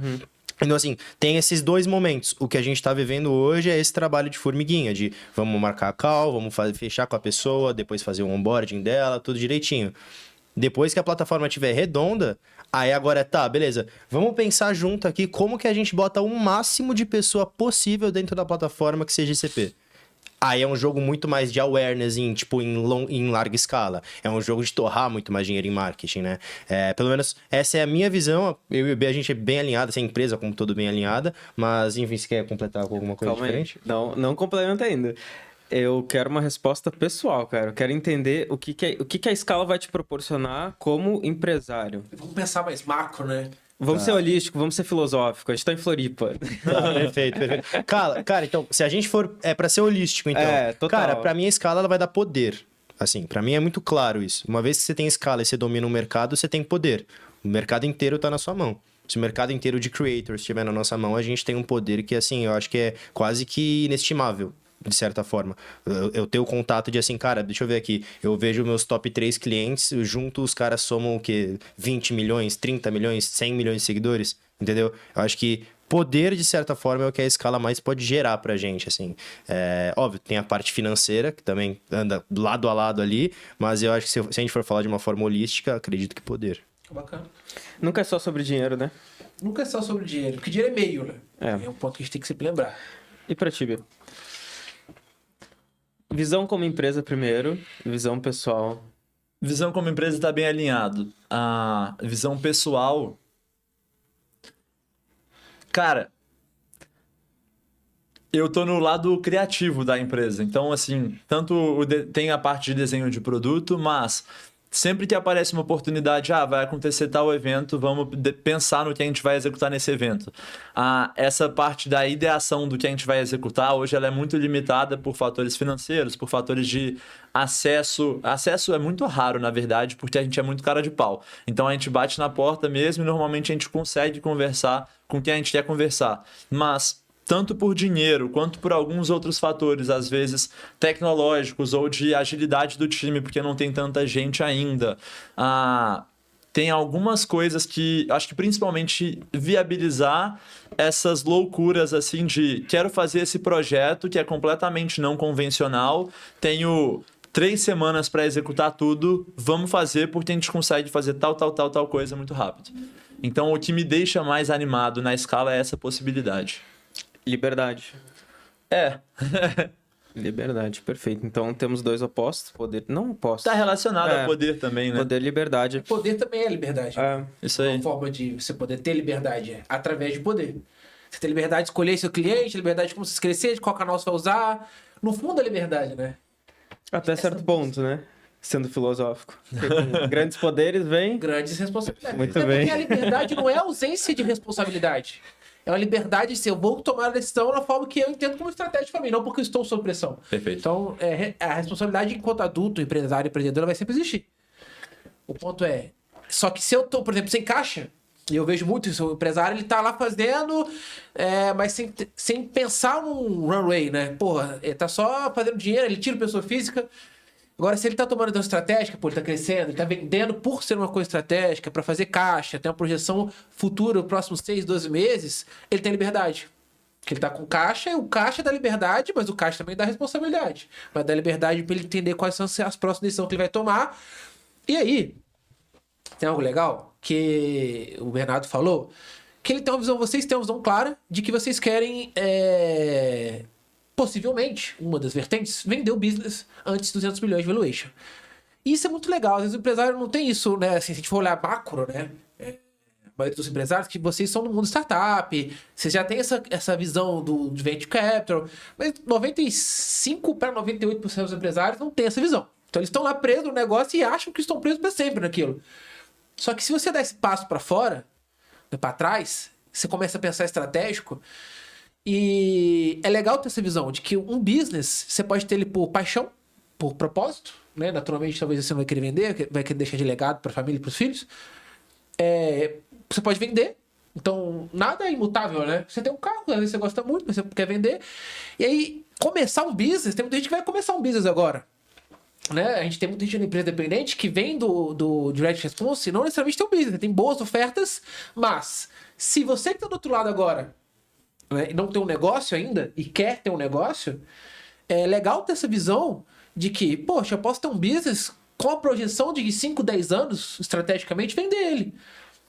Então, assim, tem esses dois momentos. O que a gente tá vivendo hoje é esse trabalho de formiguinha, de vamos marcar a call, vamos fechar com a pessoa, depois fazer o onboarding dela, tudo direitinho. Depois que a plataforma estiver redonda, aí agora tá, beleza. Vamos pensar junto aqui como que a gente bota o máximo de pessoa possível dentro da plataforma que seja ICP. Aí é um jogo muito mais de awareness, em larga escala. É um jogo de torrar muito mais dinheiro em marketing, né? Pelo menos essa é a minha visão. Eu e o B, a gente é bem alinhado, essa empresa como todo bem alinhada. Mas, enfim, você quer completar com alguma coisa diferente? Aí. Não complementa ainda. Eu quero uma resposta pessoal, cara. Eu quero entender o que a escala vai te proporcionar como empresário. Vamos pensar mais macro, né? Vamos ser holístico, vamos ser filosófico. A gente tá em Floripa. Perfeito. Cara, então, se a gente for... É pra ser holístico, então. Total. Cara, pra mim a escala, ela vai dar poder. Assim, pra mim é muito claro isso. Uma vez que você tem escala e você domina o mercado, você tem poder. O mercado inteiro tá na sua mão. Se o mercado inteiro de creators estiver na nossa mão, a gente tem um poder que, assim, eu acho que é quase que inestimável. De certa forma. Eu tenho o contato de assim, cara, deixa eu ver aqui. Eu vejo meus top 3 clientes, junto os caras somam o quê? 20 milhões, 30 milhões, 100 milhões de seguidores, entendeu? Eu acho que poder, de certa forma, é o que a escala mais pode gerar pra gente, assim. Óbvio, tem a parte financeira, que também anda lado a lado ali, mas eu acho que se a gente for falar de uma forma holística, acredito que poder. Bacana. Nunca é só sobre dinheiro, né? Nunca é só sobre dinheiro, porque dinheiro é meio, né? É um ponto que a gente tem que sempre lembrar. E pra ti, Bia? Visão como empresa primeiro, visão pessoal. Visão como empresa está bem alinhado. A visão pessoal... Cara, eu tô no lado criativo da empresa. Então, assim, tem a parte de desenho de produto, mas sempre que aparece uma oportunidade, vai acontecer tal evento, vamos pensar no que a gente vai executar nesse evento. Essa parte da ideação do que a gente vai executar, hoje ela é muito limitada por fatores financeiros, por fatores de acesso. Acesso é muito raro, na verdade, porque a gente é muito cara de pau. Então a gente bate na porta mesmo e normalmente a gente consegue conversar com quem a gente quer conversar. Mas tanto por dinheiro quanto por alguns outros fatores, às vezes tecnológicos ou de agilidade do time, porque não tem tanta gente ainda. Tem algumas coisas que acho que principalmente viabilizar essas loucuras assim de quero fazer esse projeto que é completamente não convencional, tenho 3 semanas para executar tudo, vamos fazer porque a gente consegue fazer tal coisa muito rápido. Então o que me deixa mais animado na escala é essa possibilidade. Liberdade. Liberdade, perfeito. Então temos dois opostos. Poder. Não opostos. Tá relacionado ao poder também, né? Poder e liberdade. Poder também é liberdade. Isso aí. Uma forma de você poder ter liberdade através de poder. Você tem liberdade de escolher seu cliente, liberdade de como você crescer, de qual canal você vai usar. No fundo, é liberdade, né? Até certo ponto, né? Sendo filosófico. Com grandes poderes vem grandes responsabilidades. Muito bem. bem. Porque a liberdade não é ausência de responsabilidade. É uma liberdade de ser, eu vou tomar a decisão na forma que eu entendo como estratégia para mim, não porque eu estou sob pressão. Perfeito. Então, a responsabilidade enquanto adulto, empresário, empreendedor, vai sempre existir. O ponto é, só que se eu tô, por exemplo, sem caixa, e eu vejo muito isso, o empresário, ele tá lá fazendo, mas sem pensar num runway, né? Porra, ele tá só fazendo dinheiro, ele tira pessoa física. Agora, se ele tá tomando uma estratégica, ele tá crescendo, ele tá vendendo por ser uma coisa estratégica, para fazer caixa, tem uma projeção futura, os próximos 6, 12 meses, ele tem liberdade. Porque ele tá com caixa, e o caixa dá liberdade, mas o caixa também dá responsabilidade. Vai dar liberdade para ele entender quais são as próximas decisões que ele vai tomar. E aí, tem algo legal que o Bernardo falou, que ele tem uma visão, vocês têm uma visão clara de que vocês querem... possivelmente, uma das vertentes, vender o business antes de 200 milhões de valuation. E isso é muito legal. Às vezes o empresário não tem isso, né? Assim, se a gente for olhar macro, né? A maioria dos empresários, que vocês são no mundo startup, vocês já têm essa visão do venture capital, mas 95 para 98% dos empresários não têm essa visão. Então eles estão lá presos no negócio e acham que estão presos para sempre naquilo. Só que se você dá esse passo para fora, para trás, você começa a pensar estratégico. E é legal ter essa visão de que um business, você pode ter ele por paixão, por propósito, né? Naturalmente, talvez você não vai querer vender, vai querer deixar de legado para a família e para os filhos. Você pode vender. Então, nada é imutável, né? Você tem um carro, às vezes você gosta muito, mas você quer vender. E aí, começar um business, tem muita gente que vai começar um business agora. Né? A gente tem muita gente na empresa dependente que vem do Direct Response e não necessariamente tem um business, tem boas ofertas, mas se você que está do outro lado agora, né, e não tem um negócio ainda e quer ter um negócio, é legal ter essa visão de que, poxa, eu posso ter um business com a projeção de 5, 10 anos, estrategicamente, vender ele.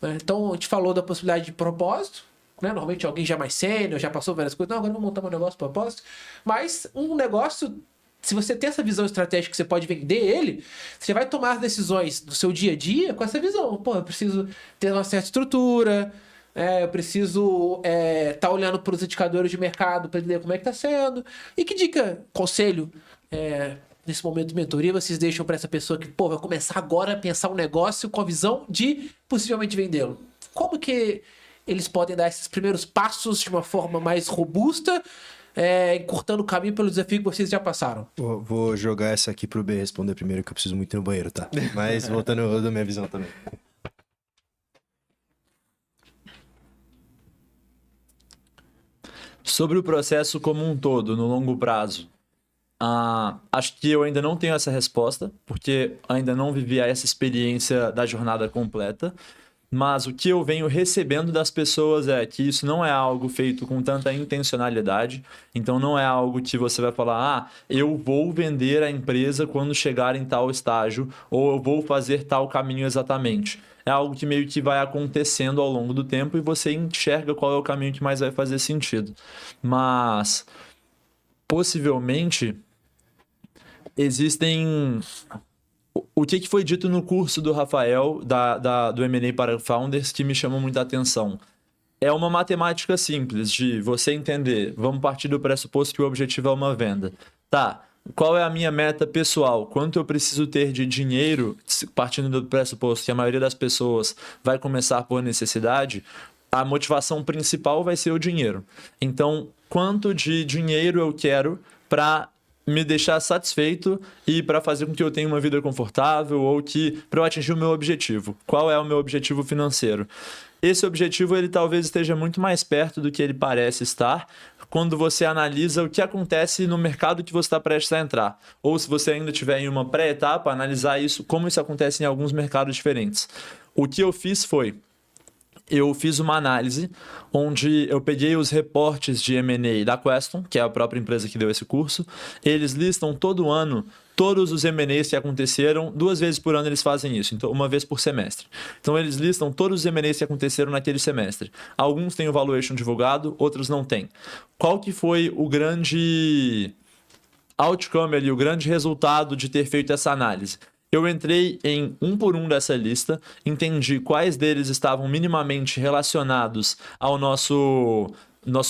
Né? Então, a gente falou da possibilidade de propósito, né? Normalmente alguém já mais sênior, já passou várias coisas, não, agora eu vou montar meu negócio de propósito, mas um negócio... Se você tem essa visão estratégica que você pode vender ele, você vai tomar as decisões do seu dia a dia com essa visão. Pô, eu preciso ter uma certa estrutura, eu preciso tá olhando para os indicadores de mercado para entender como é que está sendo. E que dica, conselho, nesse momento de mentoria, vocês deixam para essa pessoa que, pô, vai começar agora a pensar um negócio com a visão de possivelmente vendê-lo? Como que eles podem dar esses primeiros passos de uma forma mais robusta, encurtando o caminho pelo desafio que vocês já passaram? Vou jogar essa aqui pro B responder primeiro, que eu preciso muito ir no banheiro, tá? Mas voltando, eu dou minha visão também. Sobre o processo como um todo, no longo prazo, acho que eu ainda não tenho essa resposta, porque ainda não vivi essa experiência da jornada completa. Mas o que eu venho recebendo das pessoas é que isso não é algo feito com tanta intencionalidade. Então não é algo que você vai falar, eu vou vender a empresa quando chegar em tal estágio, ou eu vou fazer tal caminho exatamente. É algo que meio que vai acontecendo ao longo do tempo e você enxerga qual é o caminho que mais vai fazer sentido. Mas, possivelmente, existem... O que foi dito no curso do Rafael, do M&A para Founders, que me chamou muita atenção? É uma matemática simples de você entender, vamos partir do pressuposto que o objetivo é uma venda. Tá, qual é a minha meta pessoal? Quanto eu preciso ter de dinheiro, partindo do pressuposto que a maioria das pessoas vai começar por necessidade, a motivação principal vai ser o dinheiro. Então, quanto de dinheiro eu quero para me deixar satisfeito e para fazer com que eu tenha uma vida confortável ou para eu atingir o meu objetivo. Qual é o meu objetivo financeiro? Esse objetivo ele talvez esteja muito mais perto do que ele parece estar quando você analisa o que acontece no mercado que você está prestes a entrar. Ou se você ainda estiver em uma pré-etapa, analisar isso, como isso acontece em alguns mercados diferentes. O que eu fiz foi... Eu fiz uma análise onde eu peguei os reportes de M&A da Queston, que é a própria empresa que deu esse curso. Eles listam todo ano todos os M&As que aconteceram. 2 vezes por ano eles fazem isso, então 1 vez por semestre. Então eles listam todos os M&As que aconteceram naquele semestre. Alguns têm o valuation divulgado, outros não têm. Qual que foi o grande outcome ali, o grande resultado de ter feito essa análise? Eu entrei em um por um dessa lista, entendi quais deles estavam minimamente relacionados ao nosso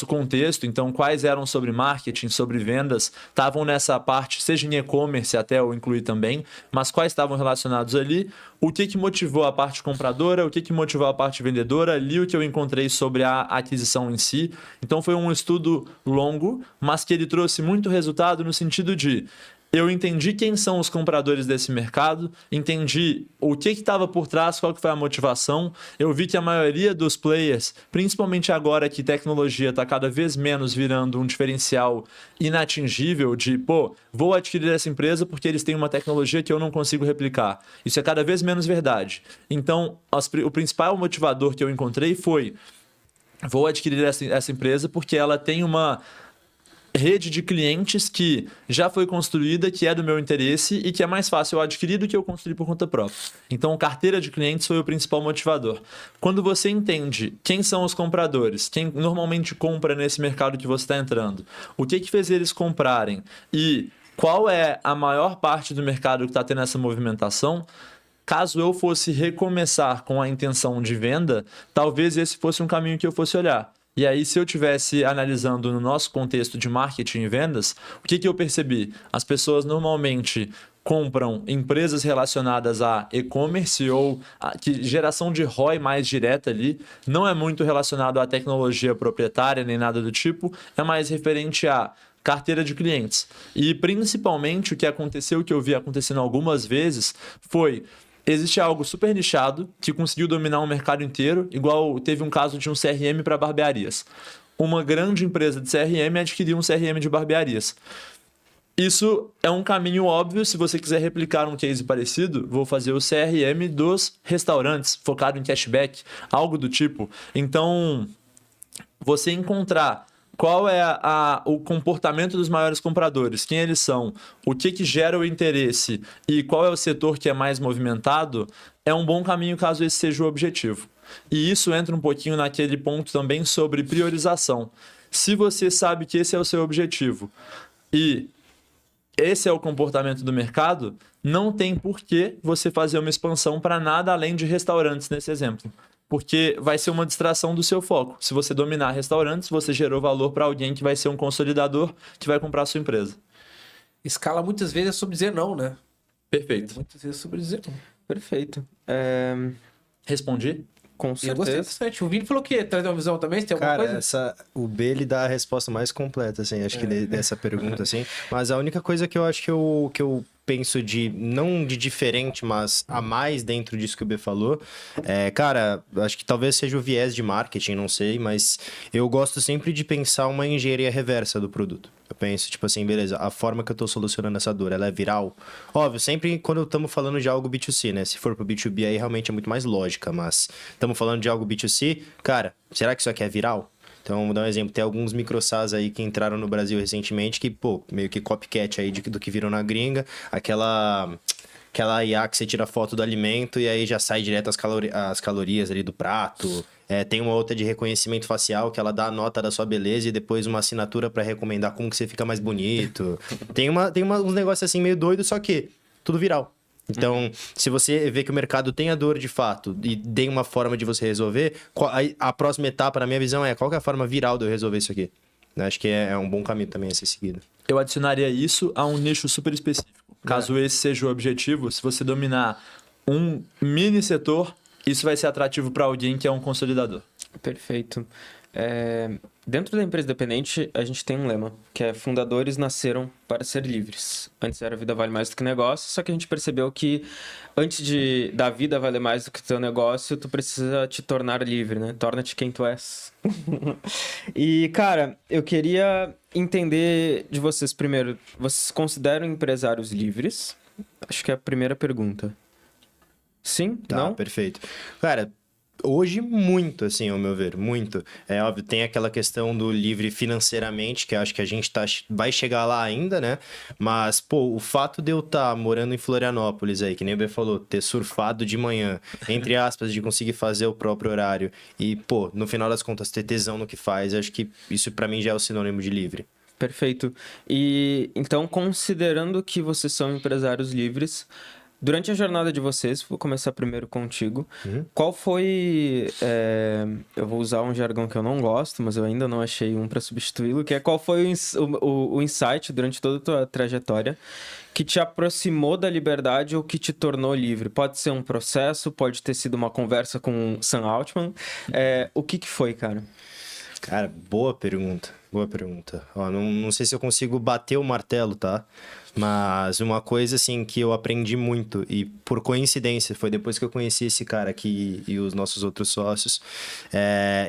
contexto, então quais eram sobre marketing, sobre vendas, estavam nessa parte, seja em e-commerce até eu incluí também, mas quais estavam relacionados ali, o que motivou a parte compradora, o que motivou a parte vendedora, ali o que eu encontrei sobre a aquisição em si. Então foi um estudo longo, mas que ele trouxe muito resultado no sentido de... Eu entendi quem são os compradores desse mercado, entendi o que estava por trás, qual que foi a motivação. Eu vi que a maioria dos players, principalmente agora que tecnologia está cada vez menos virando um diferencial inatingível de, vou adquirir essa empresa porque eles têm uma tecnologia que eu não consigo replicar. Isso é cada vez menos verdade. Então, o principal motivador que eu encontrei foi, vou adquirir essa empresa porque ela tem uma... rede de clientes que já foi construída, que é do meu interesse e que é mais fácil eu adquirir do que eu construir por conta própria. Então, carteira de clientes foi o principal motivador. Quando você entende quem são os compradores, quem normalmente compra nesse mercado que você está entrando, o que fez eles comprarem e qual é a maior parte do mercado que está tendo essa movimentação, caso eu fosse recomeçar com a intenção de venda, talvez esse fosse um caminho que eu fosse olhar. E aí, se eu estivesse analisando no nosso contexto de marketing e vendas, o que eu percebi? As pessoas normalmente compram empresas relacionadas a e-commerce ou geração de ROI mais direta ali. Não é muito relacionado à tecnologia proprietária nem nada do tipo, é mais referente a carteira de clientes. E principalmente o que aconteceu, o que eu vi acontecendo algumas vezes, foi... Existe algo super nichado que conseguiu dominar um mercado inteiro, igual teve um caso de um CRM para barbearias. uma grande empresa de CRM adquirir um CRM de barbearias. Isso é um caminho óbvio. Se você quiser replicar um case parecido, vou fazer o CRM dos restaurantes, focado em cashback, algo do tipo. Então, você encontrar qual é o comportamento dos maiores compradores, quem eles são, o que gera o interesse e qual é o setor que é mais movimentado, é um bom caminho caso esse seja o objetivo. E isso entra um pouquinho naquele ponto também sobre priorização. Se você sabe que esse é o seu objetivo e esse é o comportamento do mercado, não tem por que você fazer uma expansão para nada além de restaurantes nesse exemplo. Porque vai ser uma distração do seu foco. Se você dominar restaurantes, você gerou valor para alguém que vai ser um consolidador que vai comprar a sua empresa. Escala muitas vezes é sobre dizer não, né? Perfeito. Muitas vezes é sobre dizer não. Perfeito. Respondi? Com Eu gostei certeza. bastante. O Vini falou que trazer uma visão também, se tem alguma Cara, coisa? o B, ele dá a resposta mais completa, assim, acho que dessa pergunta, assim. Mas a única coisa que eu acho que eu penso não de diferente, mas a mais dentro disso que o B falou, cara, acho que talvez seja o viés de marketing, não sei, mas eu gosto sempre de pensar uma engenharia reversa do produto. Eu penso, tipo assim, beleza, a forma que eu tô solucionando essa dor, ela é viral? Óbvio, sempre quando estamos falando de algo B2C, né? Se for pro B2B, aí realmente é muito mais lógica, mas estamos falando de algo B2C, cara, será que isso aqui é viral? Então, vamos dar um exemplo. Tem alguns microsas aí que entraram no Brasil recentemente que, pô, meio que copycat aí do que viram na gringa. Aquela IA que você tira foto do alimento e aí já sai direto as calorias ali do prato. Tem uma outra de reconhecimento facial que ela dá a nota da sua beleza e depois uma assinatura para recomendar como que você fica mais bonito. Tem uns negócios assim meio doidos, só que tudo viral. Então, se você vê que o mercado tem a dor de fato e tem uma forma de você resolver, a próxima etapa, na minha visão, qual que é a forma viral de eu resolver isso aqui? Eu acho que é um bom caminho também a ser seguido. Eu adicionaria isso a um nicho super específico. Caso esse seja o objetivo, se você dominar um mini setor, isso vai ser atrativo para alguém que é um consolidador. Perfeito. Dentro da empresa independente, a gente tem um lema, que é fundadores nasceram para ser livres. Antes era vida vale mais do que negócio, só que a gente percebeu que antes da vida valer mais do que teu negócio, tu precisa te tornar livre, né? Torna-te quem tu és. E, cara, eu queria entender de vocês primeiro, vocês consideram empresários livres? Acho que é a primeira pergunta. Sim? Tá, Não? perfeito. Cara, hoje muito, assim, ao meu ver, muito. É óbvio, tem aquela questão do livre financeiramente, que eu acho que a gente vai chegar lá ainda, né? Mas, pô, o fato de eu estar morando em Florianópolis aí, que nem o B falou, ter surfado de manhã, entre aspas, de conseguir fazer o próprio horário e, pô, no final das contas, ter tesão no que faz, eu acho que isso pra mim já é o sinônimo de livre. Perfeito. E, então, considerando que vocês são empresários livres, durante a jornada de vocês, vou começar primeiro contigo. Qual foi... eu vou usar um jargão que eu não gosto, mas eu ainda não achei um para substituí-lo, que é qual foi o insight durante toda a tua trajetória que te aproximou da liberdade ou que te tornou livre? Pode ser um processo, pode ter sido uma conversa com Sam Altman. O que foi, cara? Cara, boa pergunta. Boa pergunta. Ó, não sei se eu consigo bater o martelo, tá? Mas uma coisa, assim, que eu aprendi muito, e por coincidência, foi depois que eu conheci esse cara aqui e os nossos outros sócios,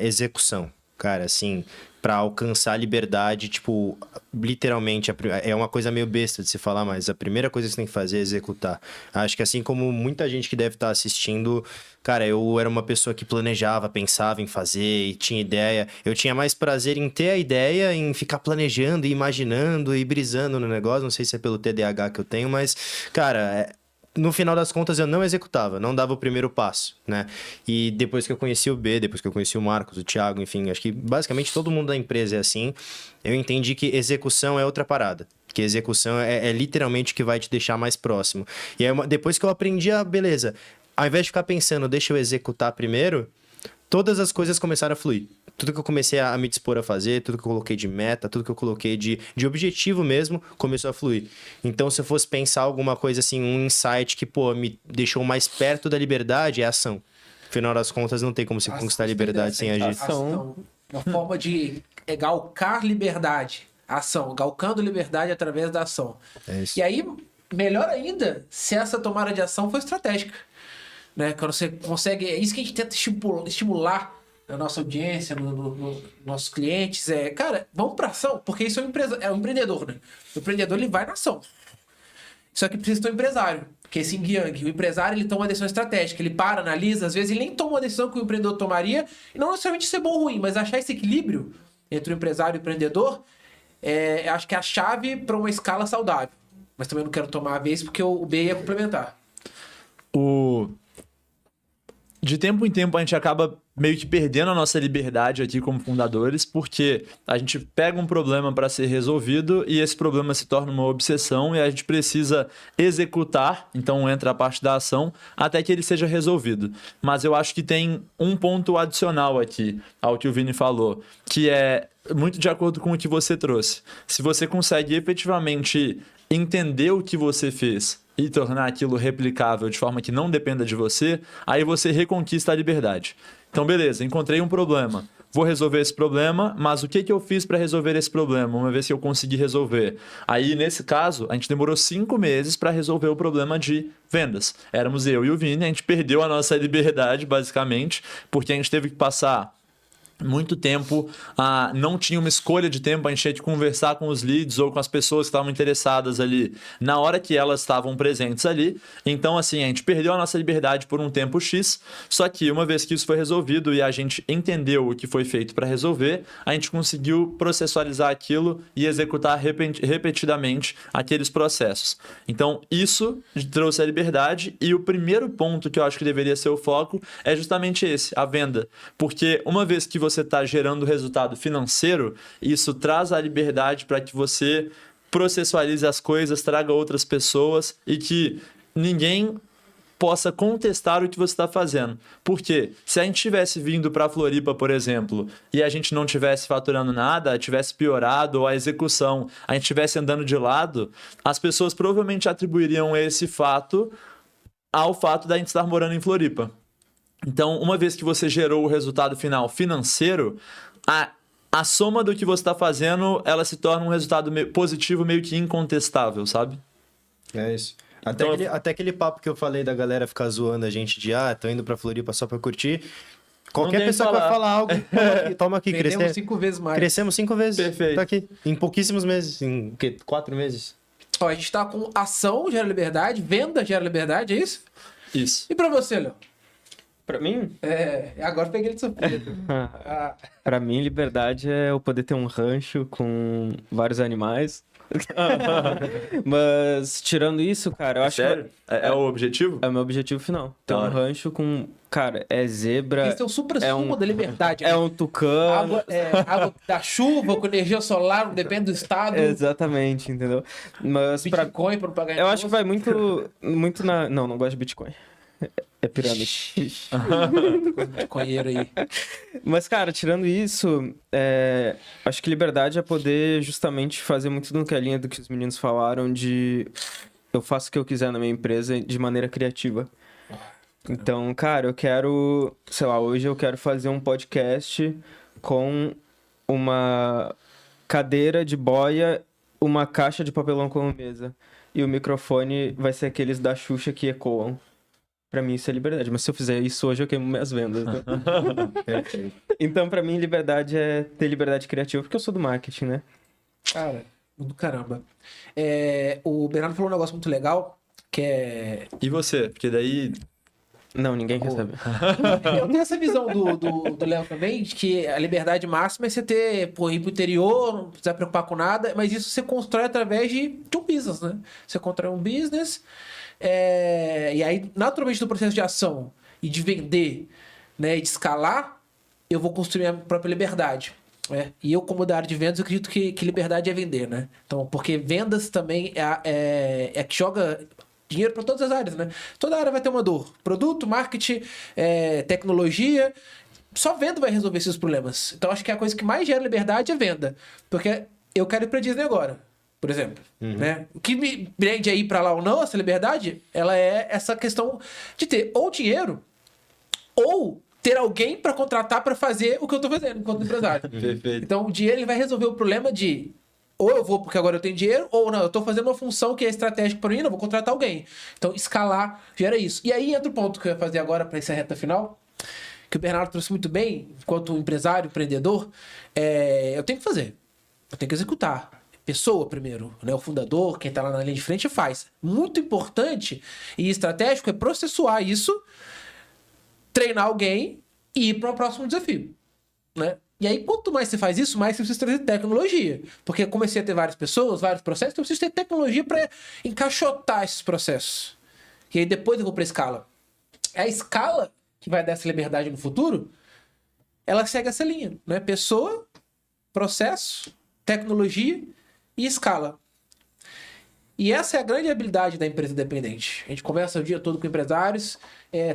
execução. Cara, assim, para alcançar a liberdade, tipo, literalmente, é uma coisa meio besta de se falar, mas a primeira coisa que você tem que fazer é executar. Acho que assim como muita gente que deve estar assistindo, cara, eu era uma pessoa que planejava, pensava em fazer e tinha ideia. Eu tinha mais prazer em ter a ideia, em ficar planejando e imaginando e brisando no negócio. Não sei se é pelo TDAH que eu tenho, mas, cara, no final das contas, eu não executava, não dava o primeiro passo, né? E depois que eu conheci o B, depois que eu conheci o Marcos, o Thiago, enfim, acho que basicamente todo mundo da empresa é assim, eu entendi que execução é outra parada. Que execução é literalmente o que vai te deixar mais próximo. E aí, depois que eu aprendi beleza, ao invés de ficar pensando, deixa eu executar primeiro, todas as coisas começaram a fluir. Tudo que eu comecei a me dispor a fazer, tudo que eu coloquei de meta, tudo que eu coloquei de objetivo mesmo, começou a fluir. Então, se eu fosse pensar alguma coisa assim, um insight que, pô, me deixou mais perto da liberdade, é ação. Afinal das contas, não tem como se conquistar a liberdade sem agir. Ação. Uma forma de galcar liberdade. Ação. Galcando liberdade através da ação. É isso. E aí, melhor ainda, se essa tomada de ação for estratégica. Né? Quando você consegue... É isso que a gente tenta estimular na nossa audiência, nos nossos clientes, cara, vamos pra ação, porque isso é um empreendedor, né? O empreendedor, ele vai na ação. Só que precisa ter um empresário, que é esse yin yang. O empresário, ele toma uma decisão estratégica, ele para, analisa, às vezes ele nem toma uma decisão que o empreendedor tomaria, e não necessariamente ser bom ou ruim, mas achar esse equilíbrio entre o empresário e o empreendedor, acho que é a chave para uma escala saudável. Mas também não quero tomar a vez, porque o B ia complementar. De tempo em tempo a gente acaba meio que perdendo a nossa liberdade aqui como fundadores, porque a gente pega um problema para ser resolvido e esse problema se torna uma obsessão e a gente precisa executar, então entra a parte da ação, até que ele seja resolvido. Mas eu acho que tem um ponto adicional aqui ao que o Vini falou, que é muito de acordo com o que você trouxe. Se você consegue efetivamente entender o que você fez e tornar aquilo replicável de forma que não dependa de você, aí você reconquista a liberdade. Então, beleza, encontrei um problema. Vou resolver esse problema, mas o que eu fiz para resolver esse problema, uma vez que eu consegui resolver? Aí, nesse caso, a gente demorou 5 meses para resolver o problema de vendas. Éramos eu e o Vini, a gente perdeu a nossa liberdade, basicamente, porque a gente teve que passar muito tempo, não tinha uma escolha de tempo, a gente tinha que conversar com os leads ou com as pessoas que estavam interessadas ali na hora que elas estavam presentes ali. Então, assim, a gente perdeu a nossa liberdade por um tempo X, só que uma vez que isso foi resolvido e a gente entendeu o que foi feito para resolver, a gente conseguiu processualizar aquilo e executar repetidamente aqueles processos. Então, isso trouxe a liberdade e o primeiro ponto que eu acho que deveria ser o foco é justamente esse, a venda. Porque uma vez que você está gerando resultado financeiro, isso traz a liberdade para que você processualize as coisas, traga outras pessoas e que ninguém possa contestar o que você está fazendo. Por quê? Se a gente tivesse vindo para Floripa, por exemplo, e a gente não tivesse faturando nada, tivesse piorado ou a execução, a gente estivesse andando de lado, as pessoas provavelmente atribuiriam esse fato ao fato da gente estar morando em Floripa. Então, uma vez que você gerou o resultado final financeiro, a soma do que você está fazendo, ela se torna um resultado positivo meio que incontestável, sabe? É isso. Até aquele papo que eu falei da galera ficar zoando a gente de tô indo pra Floripa só pra curtir. Qualquer pessoa que vai falar algo, toma aqui. Crescemos 5 vezes mais. Crescemos 5 vezes. Perfeito. Tá aqui. Em pouquíssimos meses. Em 4 meses. Ó, a gente tá com ação gera liberdade, venda gera liberdade, é isso? Isso. E pra você, Léo? Pra mim? Agora peguei ele de surpresa. Pra mim, liberdade é eu poder ter um rancho com vários animais. Mas, tirando isso, cara, eu acho Sério? que... É o objetivo? É o meu objetivo final. Ter um rancho com... Cara, é zebra... Esse é o supra-sumo da liberdade. É um tucano... Água da chuva, com energia solar, não depende do estado. Exatamente, entendeu? Mas Bitcoin pra não pagar eu acho que vai muito na... Não gosto de Bitcoin. É pirâmide. Bitcoinheiro aí. Mas, cara, tirando isso, acho que liberdade é poder justamente fazer muito no que a linha do que os meninos falaram de eu faço o que eu quiser na minha empresa de maneira criativa. Então, cara, eu quero, sei lá, hoje eu quero fazer um podcast com uma cadeira de boia, uma caixa de papelão como mesa. E o microfone vai ser aqueles da Xuxa que ecoam. Pra mim isso é liberdade, mas se eu fizer isso hoje eu queimo minhas vendas, né? Então pra mim liberdade é ter liberdade criativa, porque eu sou do marketing, né? Cara, do caramba. O Bernardo falou um negócio muito legal, que é... E você? Porque daí... Não, ninguém quer saber. Eu tenho essa visão do Léo também, de que a liberdade máxima é você ir pro interior, não precisar preocupar com nada, mas isso você constrói através de um business, né? Você constrói um business... E aí, naturalmente, no processo de ação e de vender, né, e de escalar, eu vou construir a minha própria liberdade. Né? E eu, como da área de vendas, eu acredito que liberdade é vender, né? Então, porque vendas também é que joga dinheiro para todas as áreas, né? Toda área vai ter uma dor. Produto, marketing, tecnologia. Só venda vai resolver esses problemas. Então, acho que a coisa que mais gera liberdade é venda. Porque eu quero ir para Disney agora. Por exemplo, né? O que me prende a ir pra lá ou não, essa liberdade, ela é essa questão de ter ou dinheiro ou ter alguém pra contratar pra fazer o que eu tô fazendo enquanto empresário. Perfeito. Então, o dinheiro ele vai resolver o problema de ou eu vou porque agora eu tenho dinheiro, ou não, eu tô fazendo uma função que é estratégica pra mim, não vou contratar alguém. Então, escalar gera isso. E aí entra o ponto que eu ia fazer agora pra essa reta final, que o Bernardo trouxe muito bem, enquanto empresário, empreendedor, eu tenho que fazer. Eu tenho que executar. Pessoa primeiro, né? O fundador, quem está lá na linha de frente, faz. Muito importante e estratégico é processuar isso, treinar alguém e ir para o próximo desafio, né? E aí, quanto mais você faz isso, mais você precisa trazer tecnologia. Porque eu comecei a ter várias pessoas, vários processos, então eu preciso ter tecnologia para encaixotar esses processos. E aí depois eu vou para a escala. A escala que vai dar essa liberdade no futuro, ela segue essa linha, né? Pessoa, processo, tecnologia e escala. E essa é a grande habilidade da empresa independente. A gente conversa o dia todo com empresários,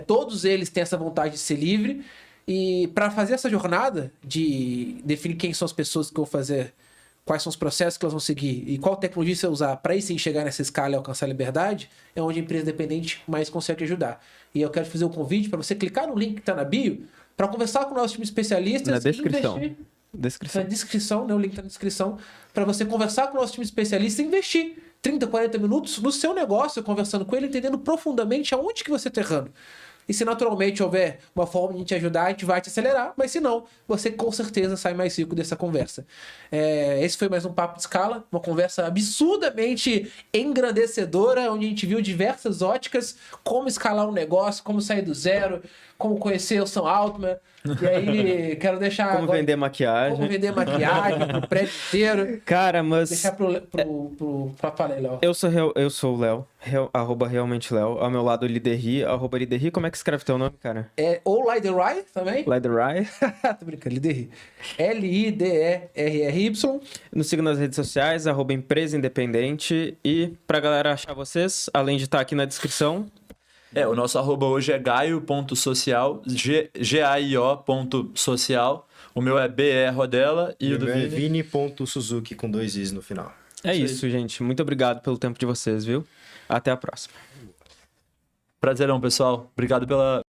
todos eles têm essa vontade de ser livre. E para fazer essa jornada de definir quem são as pessoas que vão fazer, quais são os processos que elas vão seguir e qual tecnologia você usar para aí sim chegar nessa escala e alcançar a liberdade, é onde a empresa independente mais consegue ajudar. E eu quero te fazer o convite para você clicar no link que está na bio para conversar com o nosso time de especialistas. Na descrição. E investir. Descrição. Na descrição, né? O link está na descrição, para você conversar com o nosso time de especialistas e investir 30, 40 minutos no seu negócio, conversando com ele, entendendo profundamente aonde que você está errando. E se naturalmente houver uma forma de te ajudar, a gente vai te acelerar. Mas se não, você com certeza sai mais rico dessa conversa. Esse foi mais um Papo de Escala. Uma conversa absurdamente engrandecedora, onde a gente viu diversas óticas, como escalar um negócio, como sair do zero, como conhecer o Sam Altman. E aí, quero deixar... Como agora, vender maquiagem. como vender maquiagem pro prédio inteiro. Cara, mas... Deixar pra falar, Léo. Eu sou o Léo, arroba realmente Léo. Ao meu lado, Liderri, arroba Liderri. Como é que escreve teu nome, cara? Ou Lidery também. Liderri. Tô brincando, Liderri. Liderry. Nos siga nas redes sociais, arroba Empresa Independente. E pra galera achar vocês, além de estar aqui na descrição... O nosso arroba hoje é gaio.social, gaio.social. O meu é BE Rodela e o do meu é Vini. vini.suzuki com 2 is no final. É isso, gente. Muito obrigado pelo tempo de vocês, viu? Até a próxima. Prazerão, pessoal. Obrigado pela